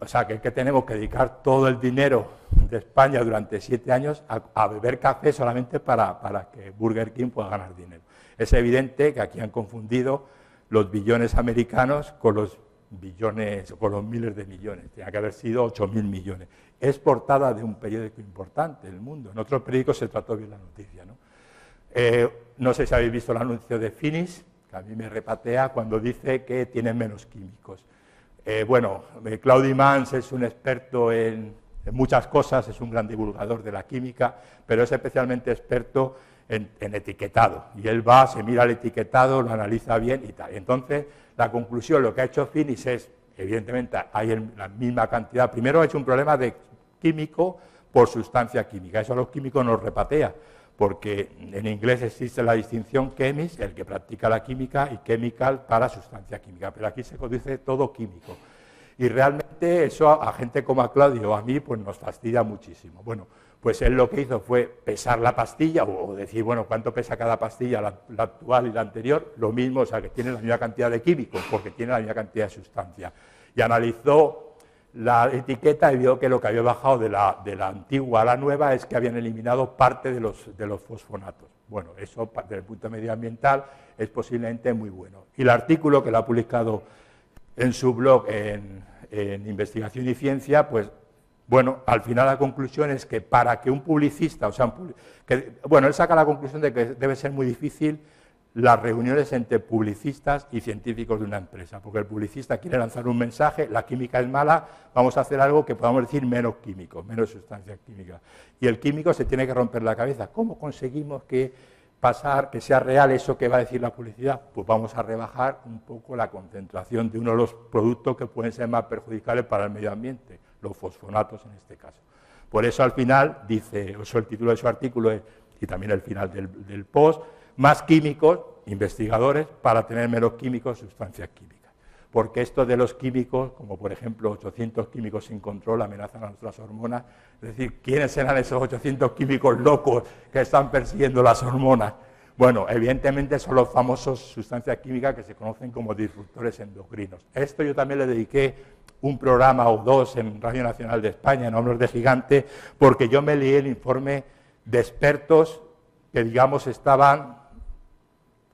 O sea, que tenemos que dedicar todo el dinero de España durante 7 años a beber café solamente para que Burger King pueda ganar dinero. Es evidente que aquí han confundido los billones americanos con los billones, con los miles de millones. Tenía que haber sido 8.000 millones. Es portada de un periódico importante, El Mundo. En otros periódicos se trató bien la noticia, ¿no? No sé si habéis visto el anuncio de Finish, que a mí me repatea cuando dice que tienen menos químicos. Claudi Mans es un experto en muchas cosas, es un gran divulgador de la química, pero es especialmente experto en etiquetado. Y él va, se mira el etiquetado, lo analiza bien y tal. Y entonces, la conclusión, lo que ha hecho Finish es, evidentemente, hay la misma cantidad. Primero ha hecho un problema de químico por sustancia química. Eso a los químicos nos repatea, porque en inglés existe la distinción chemist, el que practica la química, y chemical para sustancia química, pero aquí se dice todo químico. Y realmente eso a gente como a Claudio o a mí pues nos fastidia muchísimo. Bueno, pues él lo que hizo fue pesar la pastilla, o decir, bueno, ¿cuánto pesa cada pastilla, la actual y la anterior? Lo mismo, o sea, que tiene la misma cantidad de químicos, porque tiene la misma cantidad de sustancia. Y analizó la etiqueta y vio que lo que había bajado de la antigua a la nueva es que habían eliminado parte de los fosfonatos. Bueno, eso desde el punto medioambiental es posiblemente muy bueno. Y el artículo que lo ha publicado en su blog en Investigación y Ciencia, pues, bueno, al final la conclusión es que para que un publicista, él saca la conclusión de que debe ser muy difícil las reuniones entre publicistas y científicos de una empresa, porque el publicista quiere lanzar un mensaje, la química es mala, vamos a hacer algo que podamos decir menos químicos, menos sustancias químicas. Y el químico se tiene que romper la cabeza. ¿Cómo conseguimos que sea real eso que va a decir la publicidad? Pues vamos a rebajar un poco la concentración de uno de los productos que pueden ser más perjudiciales para el medio ambiente, los fosfonatos en este caso. Por eso al final dice, eso el título de su artículo es, y también el final del post, más químicos, investigadores, para tener menos químicos, sustancias químicas. Porque esto de los químicos, como por ejemplo 800 químicos sin control, amenazan a nuestras hormonas. Es decir, ¿quiénes serán esos 800 químicos locos que están persiguiendo las hormonas? Bueno, evidentemente son los famosos sustancias químicas que se conocen como disruptores endocrinos. A esto yo también le dediqué un programa o dos en Radio Nacional de España, en Hombros de Gigante, porque yo me leí el informe de expertos que, digamos, estaban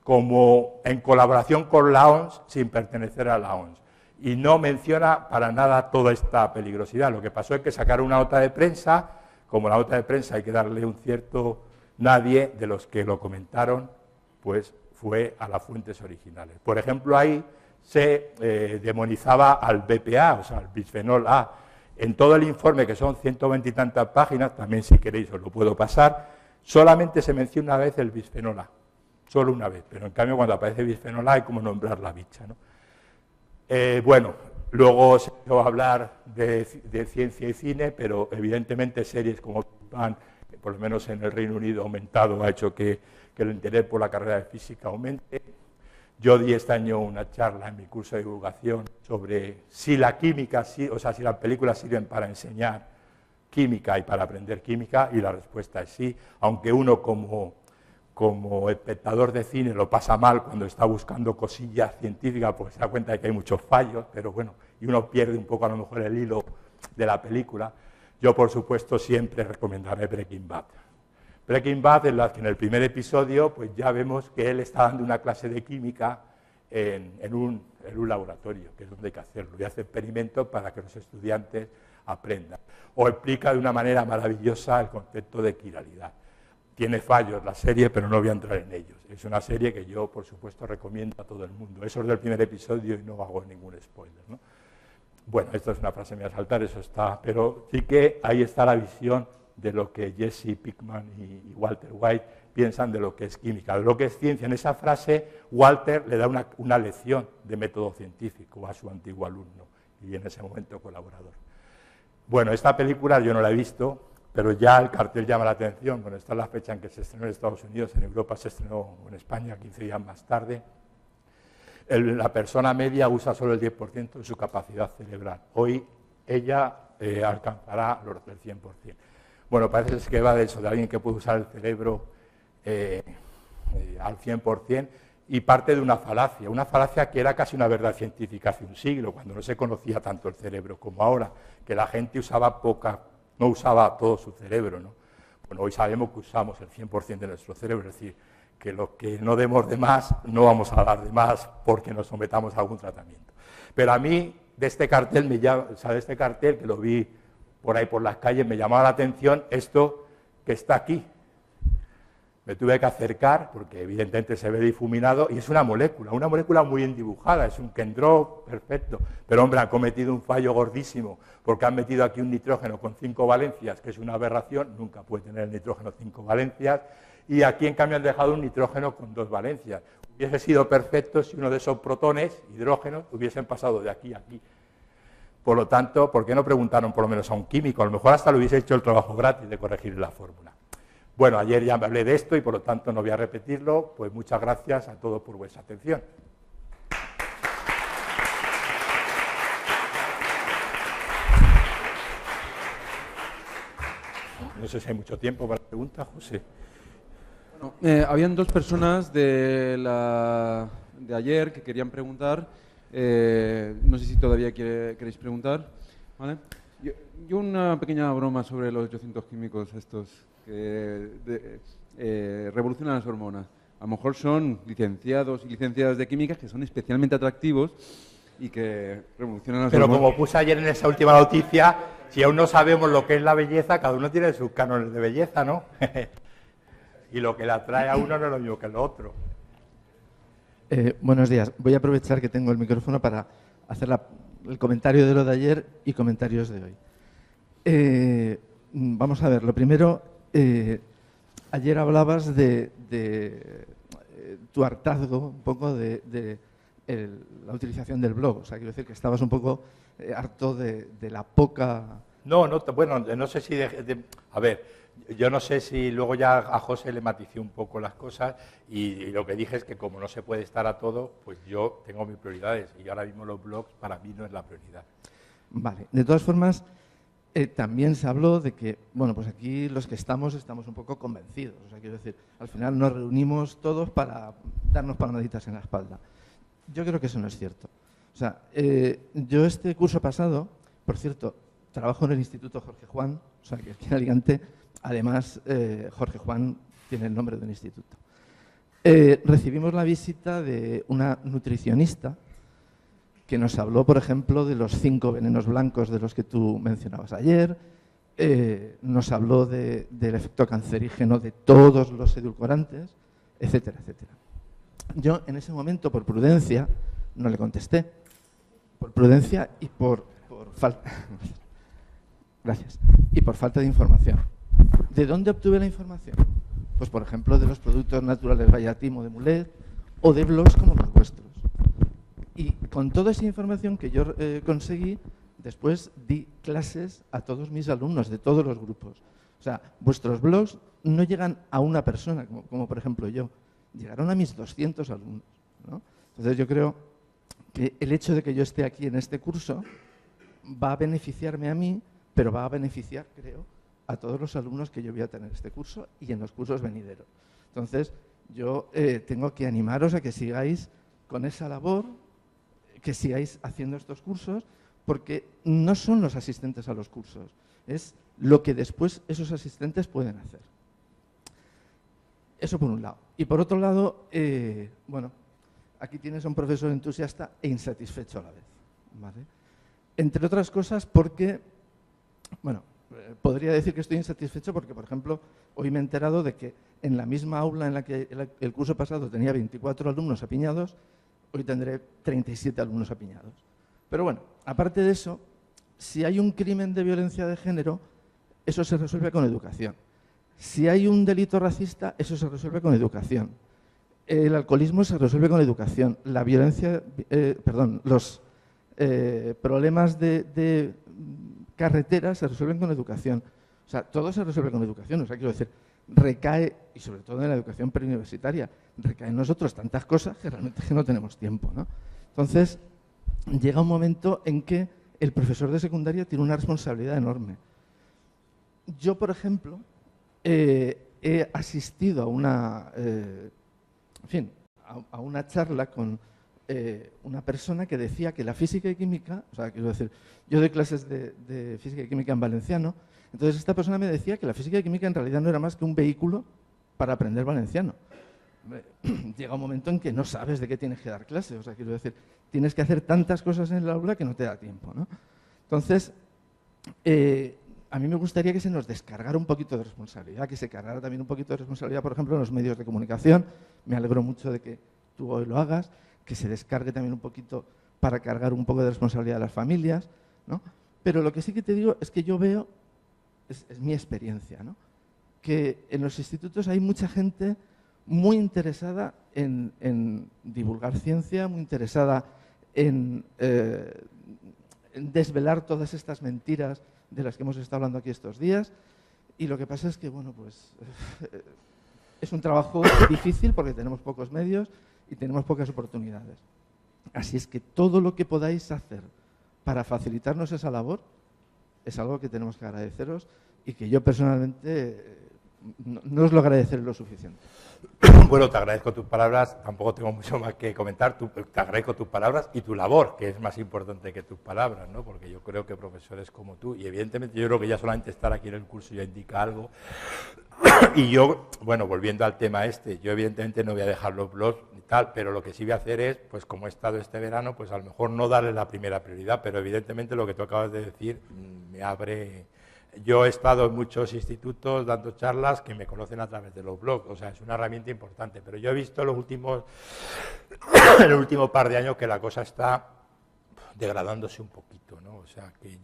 como en colaboración con la OMS sin pertenecer a la OMS. Y no menciona para nada toda esta peligrosidad. Lo que pasó es que sacaron una nota de prensa, como la nota de prensa hay que darle un cierto, nadie de los que lo comentaron pues fue a las fuentes originales. Por ejemplo, ahí se demonizaba al BPA, o sea, al bisfenol A. En todo el informe, que son 120 y tantas páginas, también si queréis os lo puedo pasar, solamente se menciona una vez el bisfenol A. Solo una vez, pero en cambio cuando aparece bisfenol A hay como nombrar la bicha, ¿no? Luego se va a hablar de ciencia y cine, pero evidentemente series como Pan, que por lo menos en el Reino Unido ha aumentado, ha hecho que el interés por la carrera de física aumente. Yo di este año una charla en mi curso de divulgación sobre si la química, si las películas sirven para enseñar química y para aprender química, y la respuesta es sí, aunque uno como como espectador de cine lo pasa mal cuando está buscando cosillas científicas porque se da cuenta de que hay muchos fallos, pero bueno, y uno pierde un poco a lo mejor el hilo de la película. Yo, por supuesto, siempre recomendaré Breaking Bad. Breaking Bad, en la que en el primer episodio pues ya vemos que él está dando una clase de química en un laboratorio, que es donde hay que hacerlo, y hace experimentos para que los estudiantes aprendan. O explica de una manera maravillosa el concepto de quiralidad. Tiene fallos la serie, pero no voy a entrar en ellos. Es una serie que yo, por supuesto, recomiendo a todo el mundo. Eso es del primer episodio y no hago ningún spoiler, ¿no? Bueno, esto es una frase, me voy a saltar, eso está, pero sí que ahí está la visión de lo que Jesse Pinkman y Walter White piensan de lo que es química, de lo que es ciencia. En esa frase, Walter le da una lección de método científico a su antiguo alumno y en ese momento colaborador. Bueno, esta película yo no la he visto, pero ya el cartel llama la atención. Bueno, esta es la fecha en que se estrenó en Estados Unidos, en Europa se estrenó en España 15 días más tarde. La persona media usa solo el 10% de su capacidad cerebral. Hoy ella alcanzará los del 100%. Bueno, parece que va de eso, de alguien que puede usar el cerebro al 100%, y parte de una falacia que era casi una verdad científica hace un siglo, cuando no se conocía tanto el cerebro como ahora, que la gente no usaba todo su cerebro, ¿no? Bueno, hoy sabemos que usamos el 100% de nuestro cerebro, es decir, que lo que no demos de más, no vamos a dar de más porque nos sometamos a algún tratamiento. Pero a mí, de este cartel, que lo vi por ahí por las calles, me llamaba la atención esto que está aquí. Me tuve que acercar, porque evidentemente se ve difuminado, y es una molécula muy endibujada, es un Kendrop perfecto. Pero, hombre, han cometido un fallo gordísimo, porque han metido aquí un nitrógeno con 5 valencias, que es una aberración, nunca puede tener el nitrógeno 5 valencias, y aquí, en cambio, han dejado un nitrógeno con 2 valencias. Hubiese sido perfecto si uno de esos protones, hidrógenos, hubiesen pasado de aquí a aquí. Por lo tanto, ¿por qué no preguntaron por lo menos a un químico? A lo mejor hasta le hubiese hecho el trabajo gratis de corregir la fórmula. Bueno, ayer ya me hablé de esto y por lo tanto no voy a repetirlo, pues muchas gracias a todos por vuestra atención. No sé si hay mucho tiempo para preguntas, José. Bueno, habían 2 personas de ayer que querían preguntar. No sé si todavía queréis preguntar. ¿Vale? Yo una pequeña broma sobre los 800 químicos estos que revolucionan las hormonas. A lo mejor son licenciados y licenciadas de química que son especialmente atractivos y que revolucionan las hormonas. Pero como puse ayer en esa última noticia, si aún no sabemos lo que es la belleza, cada uno tiene sus cánones de belleza, ¿no? Y lo que le atrae a uno no es lo mismo que lo otro. Buenos días. Voy a aprovechar que tengo el micrófono para hacer el comentario de lo de ayer y comentarios de hoy. Vamos a ver, lo primero, ayer hablabas de tu hartazgo un poco de la utilización del blog. O sea, quiero decir que estabas un poco harto de la poca... Bueno, no sé si... a ver, yo no sé si luego ya a José le maticé un poco las cosas y lo que dije es que como no se puede estar a todo, pues yo tengo mis prioridades y ahora mismo los blogs para mí no es la prioridad. Vale, de todas formas, también se habló de que, bueno, pues aquí los que estamos un poco convencidos. O sea, quiero decir, al final nos reunimos todos para darnos palmaditas en la espalda. Yo creo que eso no es cierto. O sea, yo este curso pasado, por cierto, trabajo en el Instituto Jorge Juan, o sea, que aquí en Alicante, además, Jorge Juan tiene el nombre de un instituto. Recibimos la visita de una nutricionista que nos habló, por ejemplo, de los 5 venenos blancos de los que tú mencionabas ayer, nos habló del efecto cancerígeno de todos los edulcorantes, etcétera, etcétera. Yo, en ese momento, por prudencia, no le contesté. Por prudencia y por falta... Gracias. Y por falta de información. ¿De dónde obtuve la información? Pues, por ejemplo, de los productos naturales Bayatim o de Mulet, o de blogs como los vuestros. Y con toda esa información que yo conseguí, después di clases a todos mis alumnos de todos los grupos. O sea, vuestros blogs no llegan a una persona, como por ejemplo yo. Llegaron a mis 200 alumnos, ¿no? Entonces yo creo que el hecho de que yo esté aquí en este curso va a beneficiarme a mí, pero va a beneficiar, creo, a todos los alumnos que yo voy a tener este curso y en los cursos venideros. Entonces, yo tengo que animaros a que sigáis con esa labor, que sigáis haciendo estos cursos, porque no son los asistentes a los cursos, es lo que después esos asistentes pueden hacer. Eso por un lado. Y por otro lado, bueno, aquí tienes a un profesor entusiasta e insatisfecho a la vez, ¿vale? Entre otras cosas porque, bueno, podría decir que estoy insatisfecho porque, por ejemplo, hoy me he enterado de que en la misma aula en la que el curso pasado tenía 24 alumnos apiñados, hoy tendré 37 alumnos apiñados. Pero bueno, aparte de eso, si hay un crimen de violencia de género, eso se resuelve con educación. Si hay un delito racista, eso se resuelve con educación. El alcoholismo se resuelve con educación. La violencia, los problemas de carretera se resuelven con educación. O sea, todo se resuelve con educación. O sea, quiero decir, recae, y sobre todo en la educación preuniversitaria, recae en nosotros tantas cosas que realmente no tenemos tiempo, ¿no? Entonces, llega un momento en que el profesor de secundaria tiene una responsabilidad enorme. Yo, por ejemplo, he asistido a una, a una charla con una persona que decía que la física y química, o sea, quiero decir, yo doy clases de física y química en valenciano, entonces esta persona me decía que la física y química en realidad no era más que un vehículo para aprender valenciano. Llega un momento en que no sabes de qué tienes que dar clase, o sea, quiero decir, tienes que hacer tantas cosas en el aula que no te da tiempo, ¿no? Entonces, a mí me gustaría que se nos descargara un poquito de responsabilidad, que se cargara también un poquito de responsabilidad, por ejemplo, en los medios de comunicación. Me alegro mucho de que tú hoy lo hagas, que se descargue también un poquito para cargar un poco de responsabilidad a las familias, ¿no? Pero lo que sí que te digo es que yo veo, es mi experiencia, ¿no?, que en los institutos hay mucha gente muy interesada en divulgar ciencia, muy interesada en desvelar todas estas mentiras de las que hemos estado hablando aquí estos días, y lo que pasa es que, bueno, pues es un trabajo difícil porque tenemos pocos medios y tenemos pocas oportunidades. Así es que todo lo que podáis hacer para facilitarnos esa labor es algo que tenemos que agradeceros y que yo personalmente no os lo agradeceré lo suficiente. Bueno, te agradezco tus palabras, tampoco tengo mucho más que comentar, te agradezco tus palabras y tu labor, que es más importante que tus palabras, ¿no? Porque yo creo que profesores como tú, y evidentemente yo creo que ya solamente estar aquí en el curso ya indica algo, y yo, bueno, volviendo al tema yo evidentemente no voy a dejar los blogs y tal, pero lo que sí voy a hacer es, pues como he estado este verano, pues a lo mejor no darle la primera prioridad, pero evidentemente lo que tú acabas de decir me abre. Yo he estado en muchos institutos dando charlas que me conocen a través de los blogs, o sea, es una herramienta importante, pero yo he visto en el último par de años que la cosa está degradándose un poquito, ¿no? O sea, que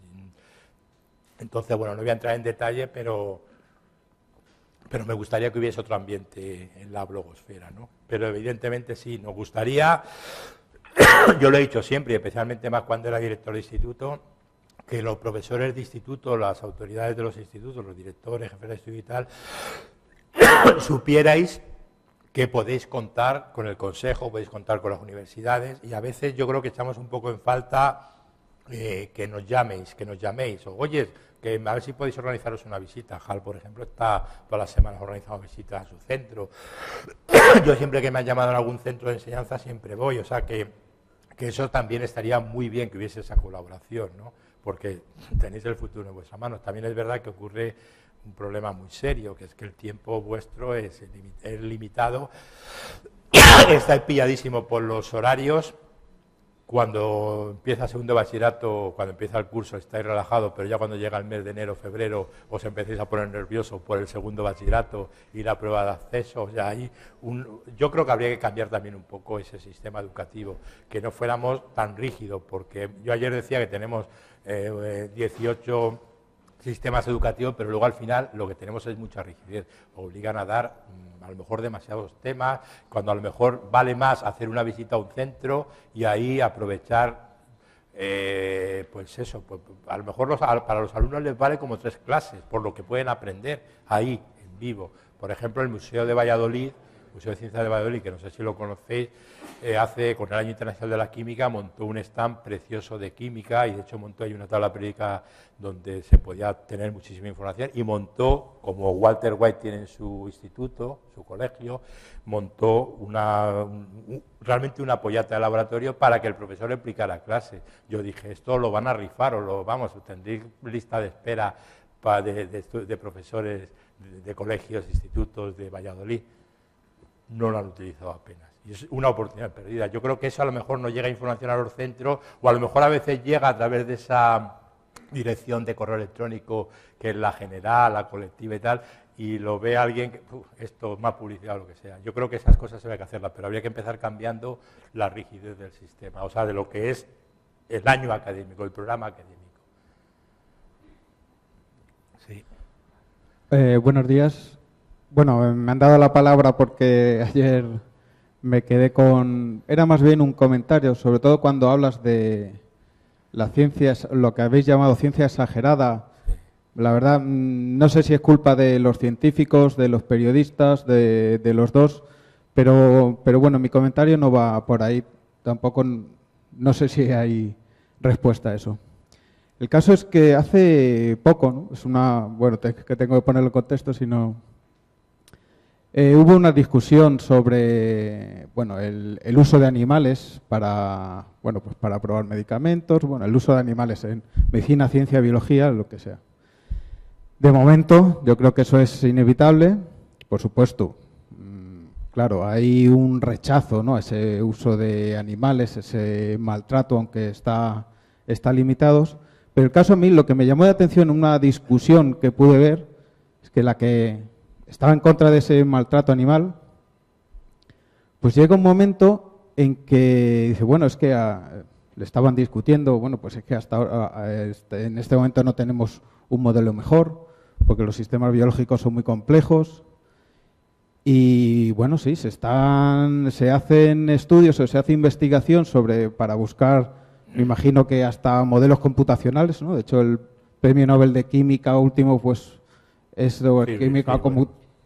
entonces, bueno, no voy a entrar en detalle, pero me gustaría que hubiese otro ambiente en la blogosfera, ¿no? Pero evidentemente sí, nos gustaría, yo lo he dicho siempre, y especialmente más cuando era director de instituto, que los profesores de instituto, las autoridades de los institutos, los directores, jefes de estudio y tal, supierais que podéis contar con el consejo, podéis contar con las universidades, y a veces yo creo que echamos un poco en falta que nos llaméis, o oye, que a ver si podéis organizaros una visita. JAL, por ejemplo, está todas las semanas organizando visitas a su centro. Yo siempre que me han llamado en algún centro de enseñanza siempre voy, o sea que eso también estaría muy bien que hubiese esa colaboración, ¿no? Porque tenéis el futuro en vuestras manos. También es verdad que ocurre un problema muy serio, que es que el tiempo vuestro es limitado, estáis pilladísimo por los horarios. Cuando empieza segundo bachillerato, cuando empieza el curso, estáis relajados, pero ya cuando llega el mes de enero, febrero, os empecéis a poner nerviosos por el segundo bachillerato y la prueba de acceso. O sea, yo creo que habría que cambiar también un poco ese sistema educativo, que no fuéramos tan rígidos, porque yo ayer decía que tenemos 18 sistemas educativos, pero luego al final lo que tenemos es mucha rigidez. Obligan a dar a lo mejor demasiados temas, cuando a lo mejor vale más hacer una visita a un centro y ahí aprovechar, pues eso, pues a lo mejor para los alumnos les vale como 3 clases, por lo que pueden aprender ahí, en vivo. Por ejemplo, el Museo de Valladolid, Museo de Ciencias de Valladolid, que no sé si lo conocéis, con el Año Internacional de la Química, montó un stand precioso de química y de hecho montó ahí una tabla periódica donde se podía tener muchísima información y montó, como Walter White tiene en su instituto, su colegio, montó realmente una pollata de laboratorio para que el profesor explicara clase. Yo dije, esto lo van a rifar tendréis lista de espera de profesores de colegios, institutos de Valladolid. No lo han utilizado apenas. Y es una oportunidad perdida. Yo creo que eso a lo mejor no llega información a los centros, o a lo mejor a veces llega a través de esa dirección de correo electrónico, que es la general, la colectiva y tal, y lo ve alguien que, esto es más publicidad o lo que sea. Yo creo que esas cosas habría que hacerlas, pero habría que empezar cambiando la rigidez del sistema, o sea, de lo que es el año académico, el programa académico. Sí. Buenos días. Bueno, me han dado la palabra porque ayer me quedé con... Era más bien un comentario, sobre todo cuando hablas de la ciencia, lo que habéis llamado ciencia exagerada. La verdad, no sé si es culpa de los científicos, de los periodistas, de los dos, pero bueno, mi comentario no va por ahí. Tampoco, no sé si hay respuesta a eso. El caso es que hace poco, ¿no? Es bueno, que tengo que ponerlo en contexto, si no... hubo una discusión sobre, bueno, el uso de animales para probar medicamentos, bueno, el uso de animales en medicina, ciencia, biología, lo que sea. De momento, yo creo que eso es inevitable, por supuesto. Claro, hay un rechazo, ¿no?, a ese uso de animales, ese maltrato, aunque está limitado. Pero el caso a mí, lo que me llamó la atención en una discusión que pude ver, es que la que estaba en contra de ese maltrato animal, pues llega un momento en que dice, bueno, es que le estaban discutiendo, bueno, pues es que hasta ahora, en este momento no tenemos un modelo mejor, porque los sistemas biológicos son muy complejos. Y bueno, sí, se hacen estudios o se hace investigación para buscar, me imagino que hasta modelos computacionales, ¿no? De hecho, el premio Nobel de Química último, pues, es de química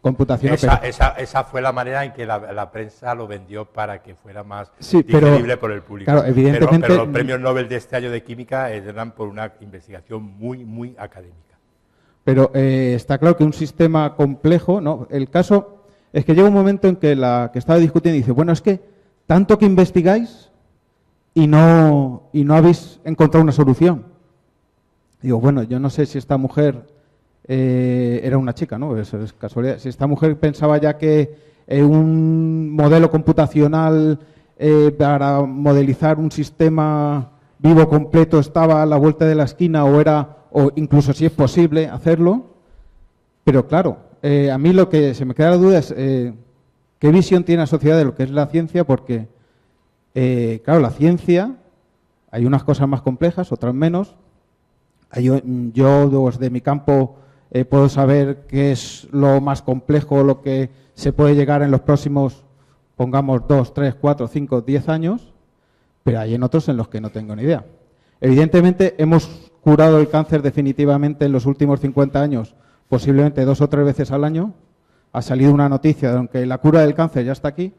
computacional. Esa fue la manera en que la prensa lo vendió para que fuera más digerible por el público. Claro, evidentemente, pero los premios Nobel de este año de química eran por una investigación muy, muy académica. Pero está claro que un sistema complejo, ¿no? El caso es que llega un momento en que la que estaba discutiendo dice, bueno, es que tanto que investigáis y no habéis encontrado una solución. Digo, bueno, yo no sé si esta mujer era una chica, ¿no? Eso es casualidad. Si esta mujer pensaba ya que un modelo computacional para modelizar un sistema vivo completo estaba a la vuelta de la esquina o incluso si es posible hacerlo, pero claro, a mí lo que se me queda la duda es qué visión tiene la sociedad de lo que es la ciencia, porque claro, la ciencia, hay unas cosas más complejas, otras menos. Yo desde mi campo puedo saber qué es lo más complejo, lo que se puede llegar en los próximos, pongamos, 2, 3, 4, 5, 10 años, pero hay en otros en los que no tengo ni idea. Evidentemente, hemos curado el cáncer definitivamente en los últimos 50 años, posiblemente 2 o 3 veces al año. Ha salido una noticia de que la cura del cáncer ya está aquí.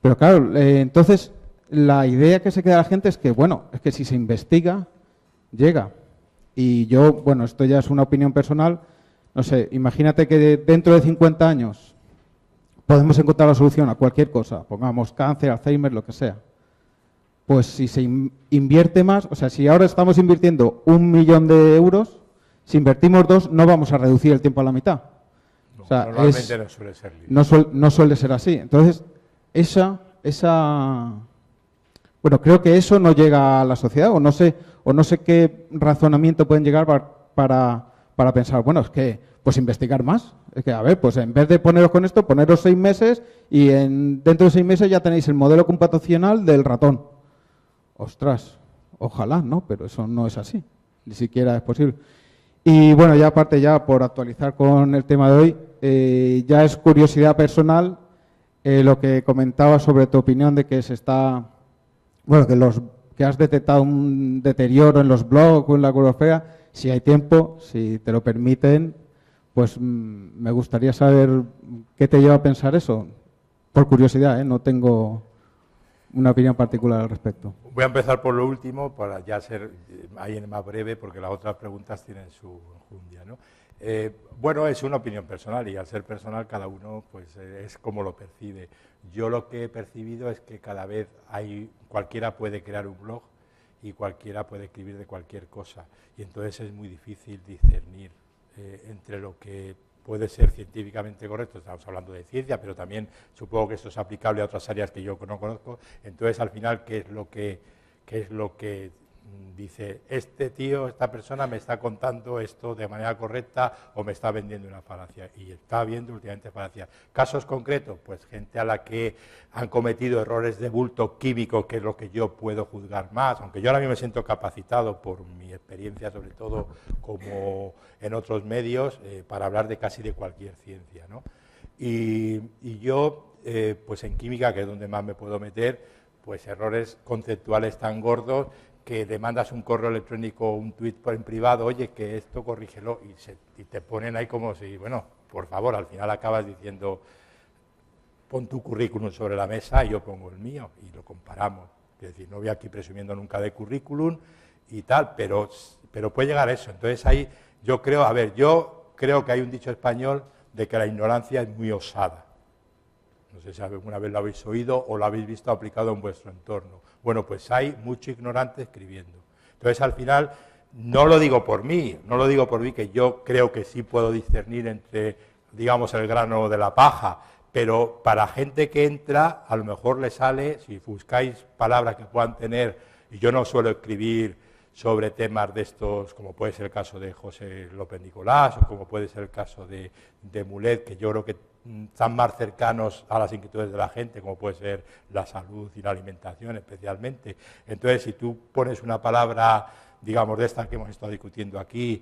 Pero claro, entonces, la idea que se queda la gente es que, bueno, es que si se investiga, llega. Y yo, bueno, esto ya es una opinión personal, no sé, imagínate que dentro de 50 años podemos encontrar la solución a cualquier cosa, pongamos cáncer, Alzheimer, lo que sea. Pues si se invierte más, o sea, si ahora estamos invirtiendo 1 millón de euros, si invertimos 2, no vamos a reducir el tiempo a la mitad. No, o sea, normalmente no suele ser libre. No suele ser así. Entonces, bueno, creo que eso no llega a la sociedad, o no sé qué razonamiento pueden llegar para pensar, bueno, es que, pues investigar más. Es que, a ver, pues en vez de poneros con esto, poneros 6 meses y dentro de 6 meses ya tenéis el modelo computacional del ratón. Ostras, ojalá, ¿no? Pero eso no es así, ni siquiera es posible. Y bueno, ya aparte, ya por actualizar con el tema de hoy, ya es curiosidad personal lo que comentaba sobre tu opinión de que que has detectado un deterioro en los blogs o en la glosfera. Si hay tiempo, si te lo permiten, pues me gustaría saber qué te lleva a pensar eso. Por curiosidad, no tengo una opinión particular al respecto. Voy a empezar por lo último para ya ser ahí más breve, porque las otras preguntas tienen su enjundia, ¿no? Bueno, es una opinión personal y al ser personal cada uno pues es como lo percibe. Yo lo que he percibido es que cada vez cualquiera puede crear un blog y cualquiera puede escribir de cualquier cosa, y entonces es muy difícil discernir entre lo que puede ser científicamente correcto. Estamos hablando de ciencia, pero también supongo que esto es aplicable a otras áreas que yo no conozco. Entonces, al final, ¿qué es lo que dice este tío, esta persona me está contando esto de manera correcta o me está vendiendo una falacia? Y está viendo últimamente falacias. Casos concretos, pues gente a la que han cometido errores de bulto químico, que es lo que yo puedo juzgar más, aunque yo ahora mismo me siento capacitado por mi experiencia, sobre todo como en otros medios, para hablar de casi de cualquier ciencia, ¿no? Y yo, pues en química, que es donde más me puedo meter, pues errores conceptuales tan gordos que le mandas un correo electrónico o un tuit en privado, oye, que esto corrígelo, y te ponen ahí como si, bueno, por favor, al final acabas diciendo, pon tu currículum sobre la mesa y yo pongo el mío y lo comparamos. Es decir, no voy aquí presumiendo nunca de currículum y tal, pero puede llegar a eso. Entonces ahí yo creo que hay un dicho español de que la ignorancia es muy osada. No sé si alguna vez lo habéis oído o lo habéis visto aplicado en vuestro entorno. Bueno, pues hay mucho ignorante escribiendo. Entonces, al final, no lo digo por mí, que yo creo que sí puedo discernir entre, digamos, el grano de la paja, pero para gente que entra, a lo mejor le sale, si buscáis palabras que puedan tener, y yo no suelo escribir sobre temas de estos, como puede ser el caso de José López Nicolás, o como puede ser el caso de Mulet, que yo creo que están más cercanos a las inquietudes de la gente, como puede ser la salud y la alimentación especialmente. Entonces, si tú pones una palabra, digamos, de estas que hemos estado discutiendo aquí,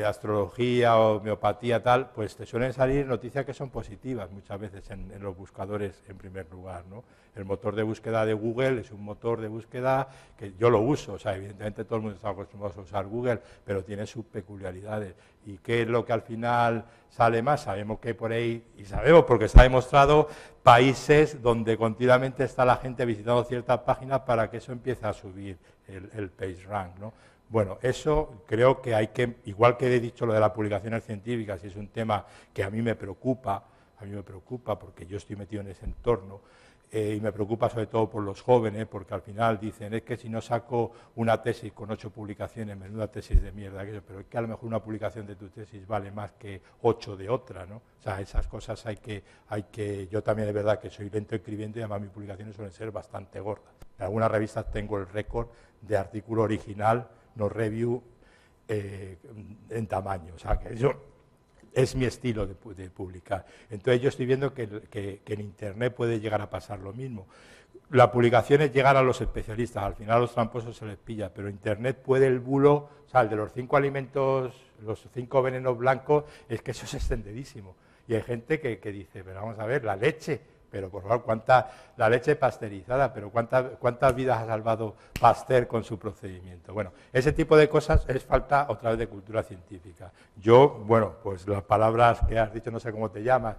astrología, homeopatía, tal, pues te suelen salir noticias que son positivas muchas veces en los buscadores en primer lugar, ¿no? El motor de búsqueda de Google es un motor de búsqueda que yo lo uso, o sea, evidentemente todo el mundo está acostumbrado a usar Google, pero tiene sus peculiaridades. ¿Y qué es lo que al final sale más? Sabemos que por ahí, y sabemos porque está demostrado, países donde continuamente está la gente visitando ciertas páginas para que eso empiece a subir el PageRank, ¿no? Bueno, eso creo que hay que, igual que he dicho lo de las publicaciones científicas, y es un tema que a mí me preocupa porque yo estoy metido en ese entorno, y me preocupa sobre todo por los jóvenes, porque al final dicen, es que si no saco una tesis con 8 publicaciones, menuda tesis de mierda, pero es que a lo mejor una publicación de tu tesis vale más que 8 de otra, ¿no? O sea, esas cosas hay que, yo también es verdad que soy lento escribiendo y además mis publicaciones suelen ser bastante gordas. En algunas revistas tengo el récord de artículo original, no review, en tamaño, o sea, que eso es mi estilo de publicar. Entonces yo estoy viendo que en Internet puede llegar a pasar lo mismo. La publicación es llegar a los especialistas, al final a los tramposos se les pilla, pero Internet puede el bulo, o sea, el de los 5 alimentos, los 5 venenos blancos, es que eso es extendidísimo. Y hay gente que dice, pero vamos a ver, la leche, pero por favor, la leche pasteurizada, pero ¿cuántas vidas ha salvado Pasteur con su procedimiento? Bueno, ese tipo de cosas es falta otra vez de cultura científica. Yo, bueno, pues las palabras que has dicho, no sé cómo te llamas,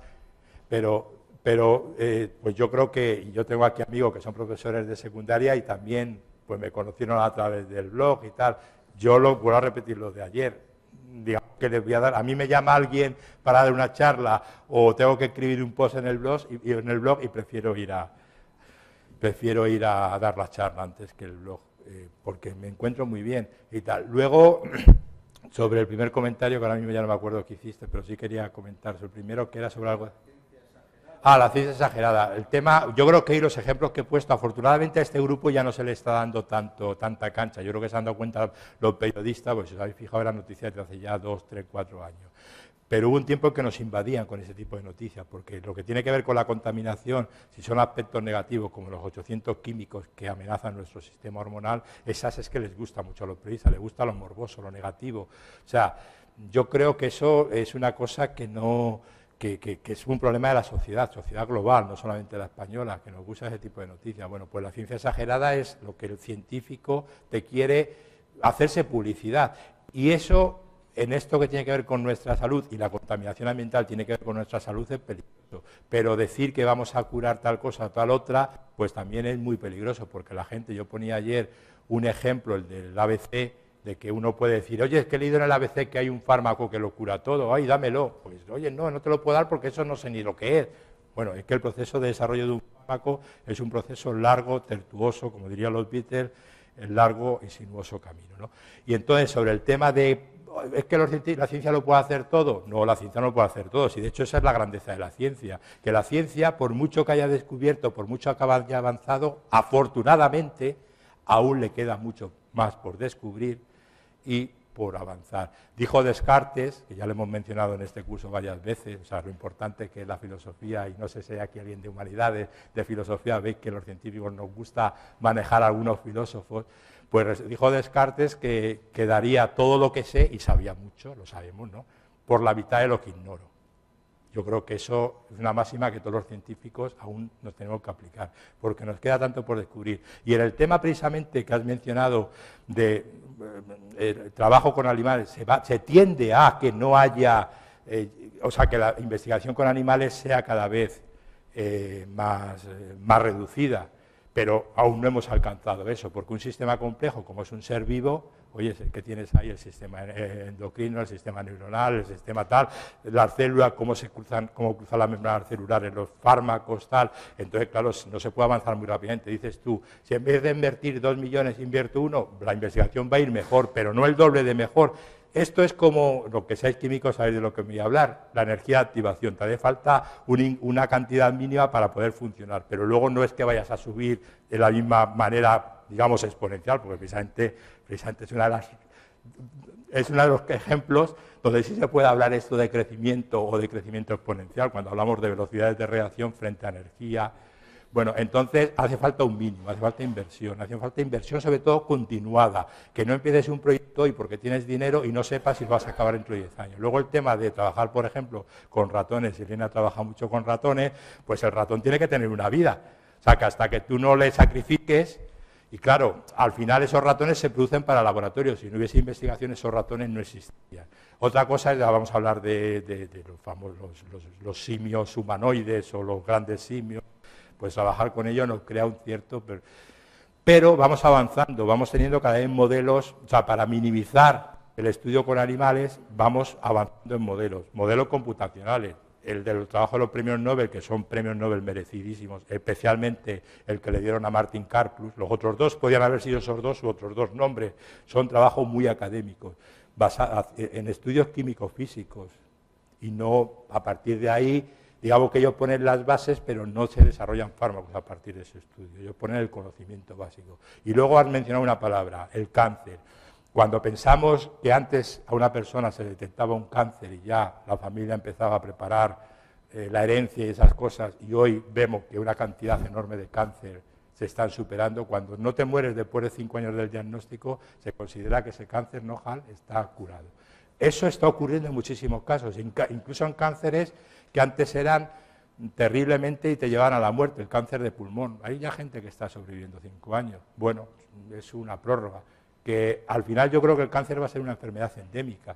pero pues yo creo que, yo tengo aquí amigos que son profesores de secundaria y también pues me conocieron a través del blog y tal. Yo vuelvo a repetir lo de ayer. Digamos que les voy a dar, a mí me llama alguien para dar una charla o tengo que escribir un post en el blog y prefiero ir a dar la charla antes que el blog, porque me encuentro muy bien y tal. Luego, sobre el primer comentario, que ahora mismo ya no me acuerdo qué hiciste, pero sí quería comentar sobre el primero, que era sobre algo... la ciencia exagerada. El tema, yo creo que hay los ejemplos que he puesto, afortunadamente a este grupo ya no se le está dando tanta cancha. Yo creo que se han dado cuenta los periodistas, pues si os habéis fijado en las noticias de hace ya 2, 3, 4 años. Pero hubo un tiempo que nos invadían con ese tipo de noticias, porque lo que tiene que ver con la contaminación, si son aspectos negativos como los 800 químicos que amenazan nuestro sistema hormonal, esas es que les gusta mucho a los periodistas, les gusta lo morboso, lo negativo. O sea, yo creo que eso es una cosa que no... Que es un problema de la sociedad global, no solamente la española, que nos gusta ese tipo de noticias. Bueno, pues la ciencia exagerada es lo que el científico te quiere hacerse publicidad. Y eso, en esto que tiene que ver con nuestra salud y la contaminación ambiental tiene que ver con nuestra salud, es peligroso. Pero decir que vamos a curar tal cosa o tal otra, pues también es muy peligroso, porque la gente, yo ponía ayer un ejemplo, el del ABC, de que uno puede decir, oye, es que he leído en el ABC que hay un fármaco que lo cura todo, ay, dámelo. Pues, oye, no te lo puedo dar porque eso no sé ni lo que es. Bueno, es que el proceso de desarrollo de un fármaco es un proceso largo, tortuoso, como dirían los Beatles, el largo y sinuoso camino, ¿no? Y entonces, sobre el tema de, ¿es que la ciencia lo puede hacer todo? No, la ciencia no lo puede hacer todo, y de hecho esa es la grandeza de la ciencia, que la ciencia, por mucho que haya descubierto, por mucho que haya avanzado, afortunadamente, aún le queda mucho más por descubrir y por avanzar. Dijo Descartes, que ya lo hemos mencionado en este curso varias veces, o sea, lo importante que es la filosofía, y no sé si hay aquí alguien de humanidades, de filosofía, veis que los científicos nos gusta manejar a algunos filósofos, pues dijo Descartes que daría todo lo que sé, y sabía mucho, lo sabemos, ¿no?, por la mitad de lo que ignoro. Yo creo que eso es una máxima que todos los científicos aún nos tenemos que aplicar, porque nos queda tanto por descubrir. Y en el tema precisamente que has mencionado de trabajo con animales, se tiende a que no haya, o sea, que la investigación con animales sea cada vez más reducida, pero aún no hemos alcanzado eso, porque un sistema complejo como es un ser vivo, oye, es el que tienes ahí, el sistema endocrino, el sistema neuronal, el sistema tal, las células, cómo cruzan la membrana celular en los fármacos, tal. Entonces, claro, no se puede avanzar muy rápidamente. Dices tú, si en vez de invertir 2 millones invierto 1, la investigación va a ir mejor, pero no el doble de mejor. Esto es como, lo que seáis químicos sabéis de lo que me voy a hablar, la energía de activación. Te hace falta una cantidad mínima para poder funcionar, pero luego no es que vayas a subir de la misma manera, digamos, exponencial, porque precisamente es uno de los ejemplos donde sí se puede hablar esto de crecimiento o de crecimiento exponencial, cuando hablamos de velocidades de reacción frente a energía. Bueno, entonces hace falta un mínimo, hace falta inversión sobre todo continuada, que no empieces un proyecto hoy porque tienes dinero y no sepas si lo vas a acabar dentro de 10 años. Luego el tema de trabajar, por ejemplo, con ratones, Elena trabaja mucho con ratones, pues el ratón tiene que tener una vida, o sea, que hasta que tú no le sacrifiques, y claro, al final esos ratones se producen para laboratorios, si no hubiese investigación esos ratones no existirían. Otra cosa es, ya vamos a hablar de los famosos, los simios humanoides o los grandes simios, pues trabajar con ellos nos crea un cierto... Pero vamos avanzando, vamos teniendo cada vez modelos, o sea, para minimizar el estudio con animales, vamos avanzando en modelos computacionales. El del trabajo de los premios Nobel, que son premios Nobel merecidísimos, especialmente el que le dieron a Martin Karplus, los otros dos podían haber sido esos dos u otros dos nombres, son trabajos muy académicos, basados en estudios químico-físicos, y no a partir de ahí... Digamos que ellos ponen las bases, pero no se desarrollan fármacos a partir de ese estudio. Ellos ponen el conocimiento básico. Y luego has mencionado una palabra, el cáncer. Cuando pensamos que antes a una persona se detectaba un cáncer y ya la familia empezaba a preparar la herencia y esas cosas, y hoy vemos que una cantidad enorme de cáncer se están superando, cuando no te mueres después de 5 años del diagnóstico, se considera que ese cáncer nojal está curado. Eso está ocurriendo en muchísimos casos, incluso en cánceres que antes eran terriblemente y te llevaban a la muerte, el cáncer de pulmón. Hay ya gente que está sobreviviendo 5 años. Bueno, es una prórroga. Que al final yo creo que el cáncer va a ser una enfermedad endémica,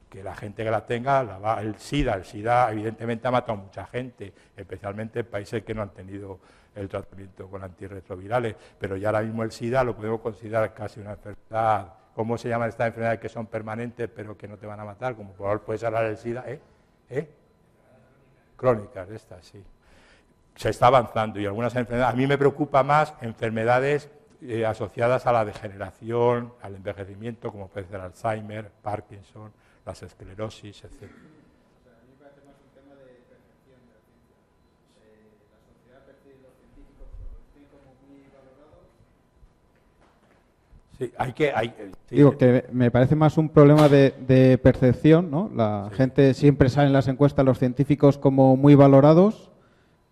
que la gente que la tenga, el SIDA evidentemente ha matado a mucha gente, especialmente en países que no han tenido el tratamiento con antirretrovirales, pero ya ahora mismo el SIDA lo podemos considerar casi una enfermedad. ¿Cómo se llaman estas enfermedades que son permanentes pero que no te van a matar? Como puedes hablar del SIDA, crónicas, estas, sí. Se está avanzando y algunas enfermedades, a mí me preocupa más enfermedades asociadas a la degeneración, al envejecimiento, como puede ser Alzheimer, Parkinson, las esclerosis, etc. Sí, sí. Digo que me parece más un problema de percepción, ¿no? La gente siempre sale en las encuestas, los científicos como muy valorados,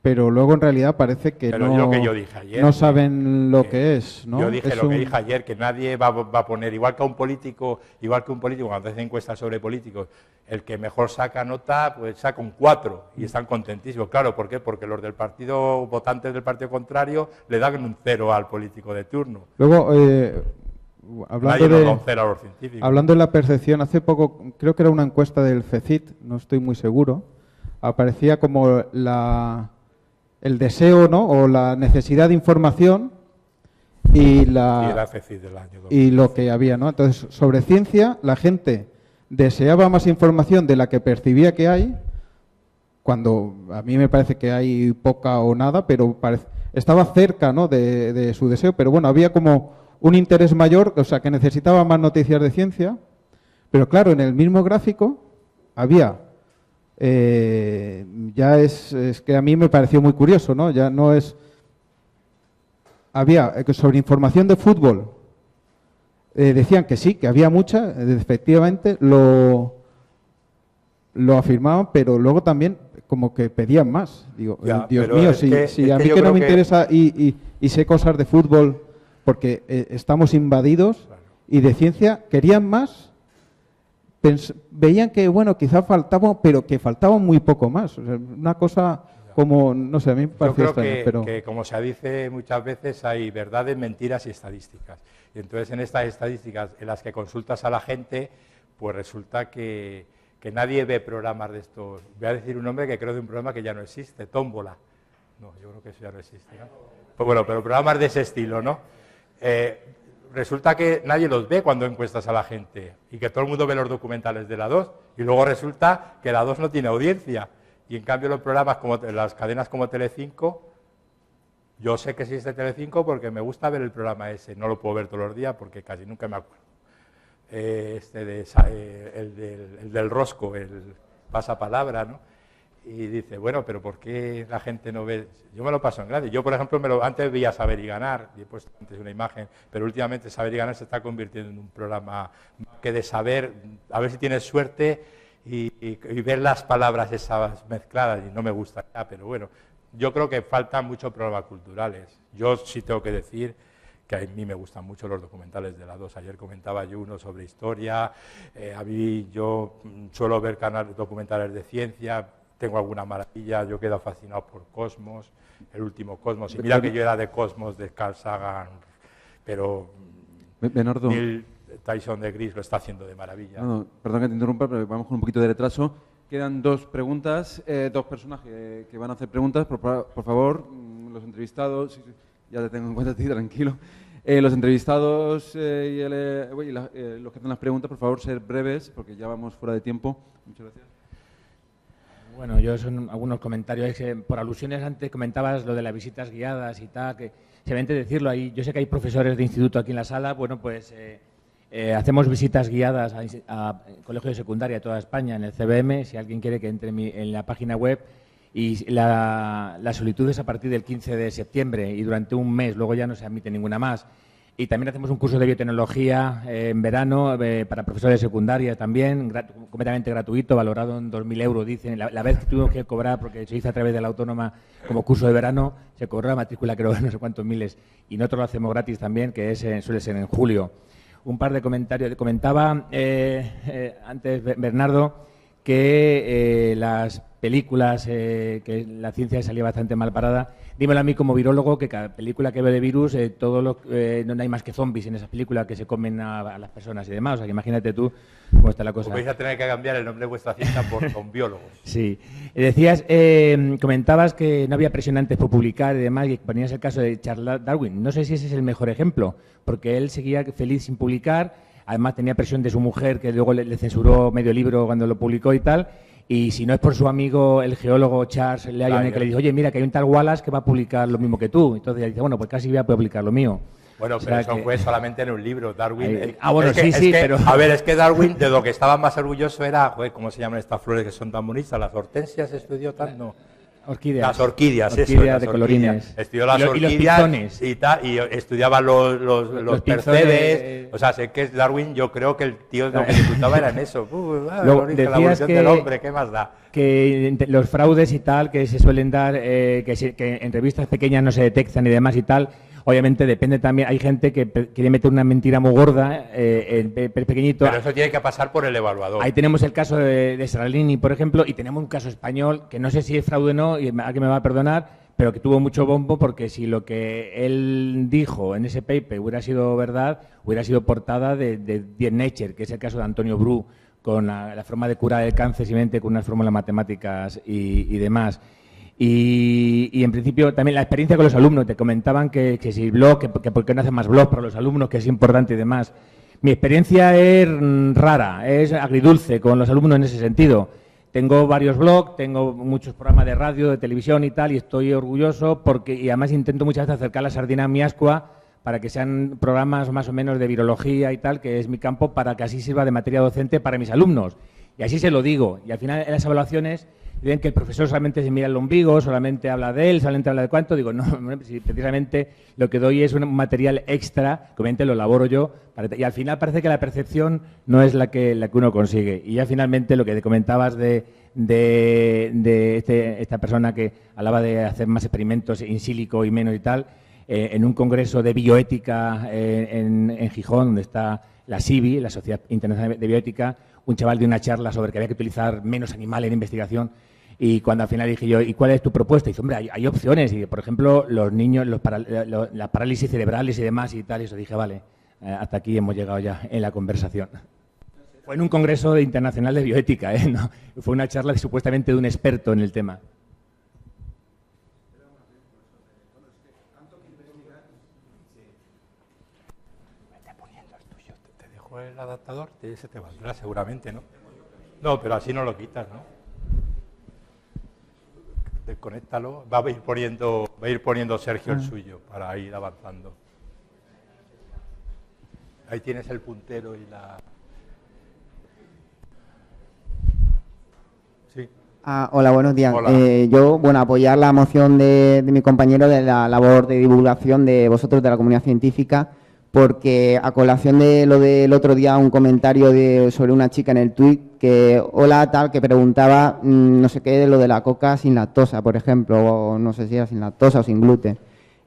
pero luego en realidad parece que lo que yo dije ayer, no saben lo que es, ¿no? Yo dije lo que dije ayer, que nadie va a poner, igual que un político cuando hacen encuestas sobre políticos, el que mejor saca nota, pues saca un 4 y están contentísimos. Claro, ¿por qué? Porque los del partido, votantes del partido contrario, le dan un 0 al político de turno. Luego, hablando de la percepción, hace poco creo que era una encuesta del CECIT, no estoy muy seguro, aparecía como el deseo, ¿no? O la necesidad de información y el AFCI del año 2000. y lo que había, ¿no? Entonces, sobre ciencia, la gente deseaba más información de la que percibía que hay, cuando a mí me parece que hay poca o nada, pero estaba cerca, ¿no? de su deseo, pero bueno, había como un interés mayor, o sea, que necesitaba más noticias de ciencia, pero claro, en el mismo gráfico había, ya es que a mí me pareció muy curioso, ¿no? Ya no es, había sobre información de fútbol, decían que sí, que había mucha, efectivamente lo afirmaban, pero luego también como que pedían más. Digo, Ya, Dios pero mío, es si que a mí yo que no creo me que- interesa y sé cosas de fútbol, porque estamos invadidos, Claro. y de ciencia querían más, veían que, bueno, quizá faltaba, pero que faltaba muy poco más. O sea, una cosa como, no sé, a mí me Yo parece creo extraño, pero... que, como se dice muchas veces, hay verdades, mentiras y estadísticas. Y entonces, en estas estadísticas en las que consultas a la gente, pues resulta que nadie ve programas de estos. Voy a decir un nombre que creo de un programa que ya no existe, Tómbola. No, yo creo que eso ya no existe, ¿no? Pues bueno, pero programas de ese estilo, ¿no? Resulta que nadie los ve cuando encuestas a la gente y que todo el mundo ve los documentales de la 2 y luego resulta que la 2 no tiene audiencia. Y en cambio los programas, como las cadenas como Telecinco, yo sé que existe Telecinco porque me gusta ver el programa ese, no lo puedo ver todos los días porque casi nunca me acuerdo. El del Rosco, el pasapalabra, ¿no? Y dice, bueno, pero ¿por qué la gente no ve? Yo me lo paso en grande. Yo, por ejemplo, antes veía Saber y Ganar, y he puesto antes una imagen, pero últimamente Saber y Ganar se está convirtiendo en un programa más que de saber, a ver si tienes suerte y ver las palabras esas mezcladas, y no me gusta ya, pero bueno, yo creo que faltan muchos programas culturales. Yo sí tengo que decir que a mí me gustan mucho los documentales de la 2. Ayer comentaba yo uno sobre historia, a mí yo suelo ver documentales de ciencia, tengo alguna maravilla, yo quedo fascinado por Cosmos, el último Cosmos, y mira que yo era de Cosmos, de Carl Sagan, pero Bernardo, Neil Tyson de Gris lo está haciendo de maravilla. no, perdón que te interrumpa, pero vamos con un poquito de retraso. Quedan dos preguntas, dos personas que van a hacer preguntas. Por favor, los entrevistados, sí, ya te tengo en cuenta a ti, tranquilo. Los entrevistados y los que hacen las preguntas, por favor, ser breves, porque ya vamos fuera de tiempo. Muchas gracias. Bueno, yo son algunos comentarios. Es que por alusiones antes comentabas lo de las visitas guiadas y tal, que simplemente decirlo ahí. Yo sé que hay profesores de instituto aquí en la sala. Bueno, pues hacemos visitas guiadas a colegios de secundaria de toda España en el CBM. Si alguien quiere que entre en la página web. Y la solicitud es a partir del 15 de septiembre y durante un mes. Luego ya no se admite ninguna más. Y también hacemos un curso de biotecnología en verano para profesores de secundaria también, completamente gratuito, valorado en 2.000 euros, dicen. La vez que tuvimos que cobrar, porque se hizo a través de la autónoma como curso de verano, se cobró la matrícula, creo, de no sé cuántos miles. Y nosotros lo hacemos gratis también, que suele ser en julio. Un par de comentarios. Comentaba antes Bernardo que las películas, que la ciencia salía bastante mal parada. Dímelo a mí como virólogo, que cada película que veo de virus, no hay más que zombies en esas películas que se comen a las personas y demás. O sea, que imagínate tú cómo está la cosa. Pues vais a tener que cambiar el nombre de vuestra ciencia por zoombiólogos. Sí. Decías, comentabas que no había presión antes por publicar y demás, y ponías el caso de Charles Darwin. No sé si ese es el mejor ejemplo, porque él seguía feliz sin publicar. Además tenía presión de su mujer, que luego le censuró medio libro cuando lo publicó y tal. Y si no es por su amigo, el geólogo Charles Lyon, que le dijo, oye, mira, que hay un tal Wallace que va a publicar lo mismo que tú. Entonces ella dice, bueno, pues casi voy a publicar lo mío. Bueno, pero eso fue solamente en un libro. Darwin. Bueno, sí, pero. A ver, es que Darwin, de lo que estaba más orgulloso era, joder, ¿cómo se llaman estas flores que son tan bonitas? ¿Las hortensias estudió tan? No. Orquídeas. Las orquídeas, orquídeas de colorines. Estudió las orquídeas y tal, y estudiaba los percebes. O sea, sé que Darwin, yo creo que el tío lo que disfrutaba era en eso. La evolución del hombre, ¿qué más da? Que los fraudes y tal que se suelen dar, que en revistas pequeñas no se detectan y demás y tal, obviamente depende también, hay gente que quiere meter una mentira muy gorda en pequeñito. Pero eso tiene que pasar por el evaluador. Ahí tenemos el caso de Serralini, por ejemplo, y tenemos un caso español que no sé si es fraude o no, y alguien me va a perdonar, pero que tuvo mucho bombo porque si lo que él dijo en ese paper hubiera sido verdad, hubiera sido portada de Nature, que es el caso de Antonio Bru, con la forma de curar el cáncer simplemente con unas fórmulas matemáticas y demás. Y en principio también la experiencia con los alumnos, te comentaban que si blog, que por qué no hacen más blog para los alumnos, que es importante y demás. Mi experiencia es rara, es agridulce con los alumnos en ese sentido. Tengo varios blogs, tengo muchos programas de radio, de televisión y tal, y estoy orgulloso y además intento muchas veces acercar la sardina a mi ascua para que sean programas más o menos de virología y tal, que es mi campo, para que así sirva de materia docente para mis alumnos. Y así se lo digo. Y al final en las evaluaciones dicen que el profesor solamente se mira el ombligo, solamente habla de él, solamente habla de cuánto. Digo, no, si precisamente lo que doy es un material extra, que obviamente lo elaboro yo, y al final parece que la percepción no es la que uno consigue. Y ya finalmente lo que te comentabas de esta persona que hablaba de hacer más experimentos in silico y menos y tal, en un congreso de bioética en Gijón, donde está la SIBI, la Sociedad Internacional de Bioética, un chaval dio una charla sobre que había que utilizar menos animales en investigación, y cuando al final dije yo, ¿y cuál es tu propuesta? Y dice, hombre, hay opciones, y por ejemplo, los niños, la parálisis cerebrales y demás y tal, y eso dije, vale, hasta aquí hemos llegado ya en la conversación. Fue en un congreso internacional de bioética, ¿no? Fue una charla supuestamente de un experto en el tema. El adaptador, ese te valdrá seguramente, ¿no? No, pero así no lo quitas, ¿no? Desconéctalo, va a ir poniendo Sergio el suyo para ir avanzando. Ahí tienes el puntero y la... Sí. Hola, buenos días. Hola. Yo, apoyar la moción de mi compañero de la labor de divulgación de vosotros, de la comunidad científica, porque a colación de lo del otro día, un comentario sobre una chica en el tuit que, hola, tal, que preguntaba no sé qué de lo de la coca sin lactosa, por ejemplo, o no sé si era sin lactosa o sin gluten.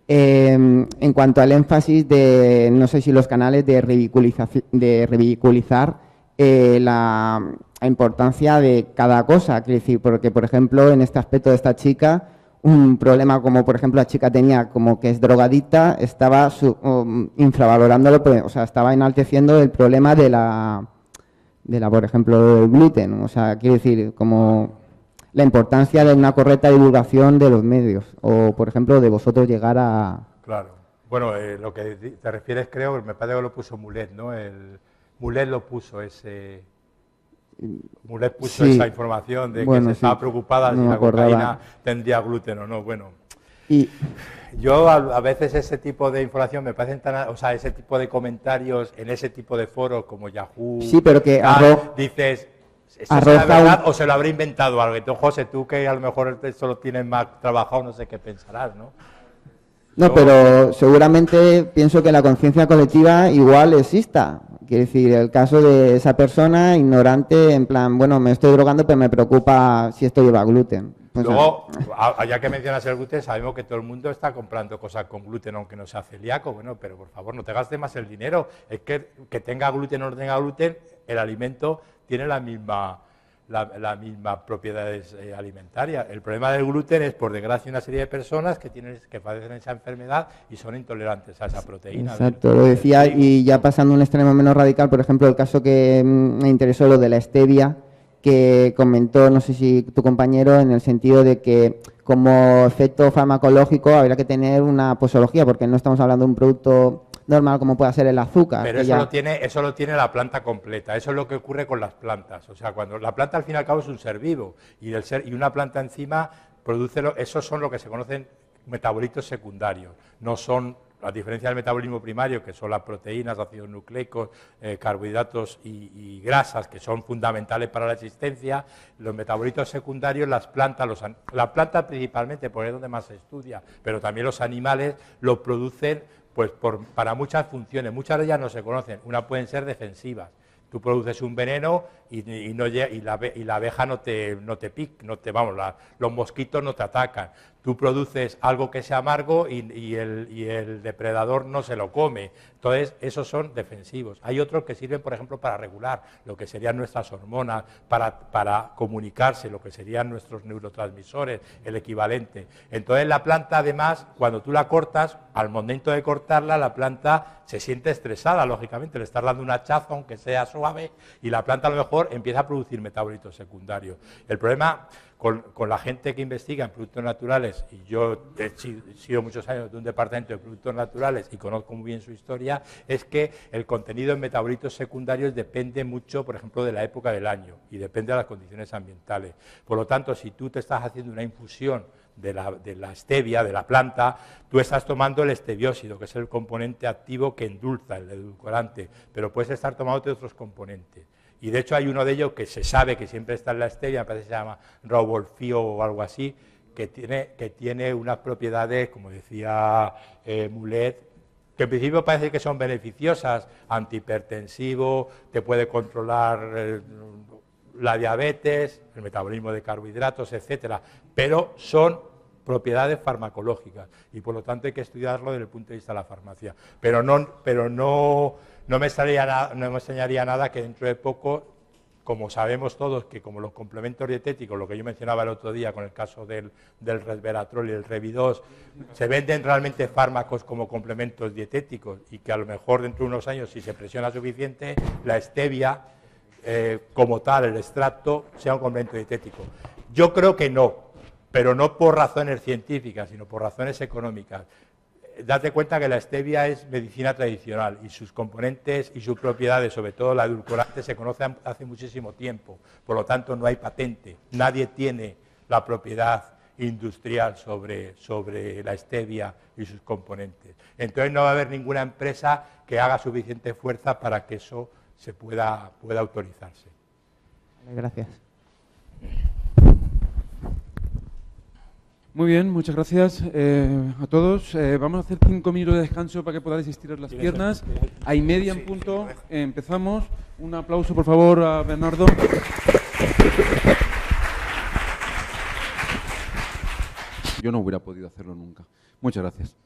En cuanto al énfasis de, no sé si los canales de ridiculizar la importancia de cada cosa, quiero decir, porque, por ejemplo, en este aspecto de esta chica, un problema como, por ejemplo, la chica tenía como que es drogadicta, estaba infravalorándolo, o sea, estaba enalteciendo el problema de la, por ejemplo, del gluten. O sea, quiero decir, como la importancia de una correcta divulgación de los medios, o, por ejemplo, de vosotros llegar a... Claro. Bueno, lo que te refieres, creo, me parece que lo puso Mulet, ¿no? Mulet lo puso ese... Mulet puso esa información de que se estaba preocupada si la cocaína tendría gluten o no. Bueno, yo a veces ese tipo de información me parecen ese tipo de comentarios en ese tipo de foros como Yahoo, sí, pero que dices, ¿eso es la verdad o se lo habrá inventado algo? Entonces, José, tú que a lo mejor esto lo tienes más trabajado, no sé qué pensarás, ¿no? No, pero seguramente pienso que la conciencia colectiva igual exista. Quiero decir, el caso de esa persona ignorante, en plan, me estoy drogando, pero me preocupa si esto lleva gluten. Luego, ya que mencionas el gluten, sabemos que todo el mundo está comprando cosas con gluten, aunque no sea celíaco. Bueno, pero por favor, no te gastes más el dinero. Es que tenga gluten o no tenga gluten, el alimento tiene las mismas propiedades alimentarias. El problema del gluten es, por desgracia, una serie de personas que padecen esa enfermedad y son intolerantes a esa proteína. Exacto, lo decía, y ya pasando a un extremo menos radical, por ejemplo, el caso que me interesó, lo de la stevia, que comentó, no sé si tu compañero, en el sentido de que como efecto farmacológico habría que tener una posología, porque no estamos hablando de un producto normal como pueda ser el azúcar. Pero eso lo tiene la planta completa, eso es lo que ocurre con las plantas. O sea, cuando la planta al fin y al cabo es un ser vivo y una planta encima produce, esos son lo que se conocen metabolitos secundarios, no son, a diferencia del metabolismo primario, que son las proteínas, ácidos nucleicos, carbohidratos y grasas, que son fundamentales para la existencia. Los metabolitos secundarios, la planta principalmente, porque es donde más se estudia, pero también los animales lo producen pues para muchas funciones. Muchas de ellas no se conocen. Unas pueden ser defensivas. Tú produces un veneno y la abeja no te pica, los mosquitos no te atacan. Tú produces algo que sea amargo y el depredador no se lo come. Entonces, esos son defensivos. Hay otros que sirven, por ejemplo, para regular lo que serían nuestras hormonas, para comunicarse, lo que serían nuestros neurotransmisores, el equivalente. Entonces, la planta, además, cuando tú la cortas, al momento de cortarla, la planta se siente estresada, lógicamente. Le estás dando un hachazo, aunque sea suave, y la planta a lo mejor mejor empieza a producir metabolitos secundarios. El problema con la gente que investiga en productos naturales, y yo he sido muchos años de un departamento de productos naturales y conozco muy bien su historia, es que el contenido en metabolitos secundarios depende mucho, por ejemplo, de la época del año y depende de las condiciones ambientales. Por lo tanto, si tú te estás haciendo una infusión de la stevia, de la planta, tú estás tomando el esteviósido, que es el componente activo que endulza, el edulcorante, pero puedes estar tomando otros componentes. Y de hecho hay uno de ellos que se sabe que siempre está en la stevia, me parece que se llama Raubolfio o algo así, que tiene unas propiedades, como decía Mulet, que en principio parece que son beneficiosas, antihipertensivo, te puede controlar la diabetes, el metabolismo de carbohidratos, etcétera, pero son propiedades farmacológicas y por lo tanto hay que estudiarlo desde el punto de vista de la farmacia. Pero no me extrañaría nada que dentro de poco, como sabemos todos que como los complementos dietéticos, lo que yo mencionaba el otro día con el caso del resveratrol y el Revidos, se venden realmente fármacos como complementos dietéticos y que a lo mejor dentro de unos años, si se presiona suficiente, la stevia como tal, el extracto, sea un complemento dietético. Yo creo que no, pero no por razones científicas, sino por razones económicas. Date cuenta que la stevia es medicina tradicional y sus componentes y sus propiedades, sobre todo la edulcorante, se conocen hace muchísimo tiempo. Por lo tanto, no hay patente. Nadie tiene la propiedad industrial sobre la stevia y sus componentes. Entonces, no va a haber ninguna empresa que haga suficiente fuerza para que eso se pueda autorizarse. Gracias. Muy bien, muchas gracias a todos. Vamos a hacer 5 minutos de descanso para que podáis estirar las piernas. A y media en punto empezamos. Un aplauso, por favor, a Bernardo. Yo no hubiera podido hacerlo nunca. Muchas gracias.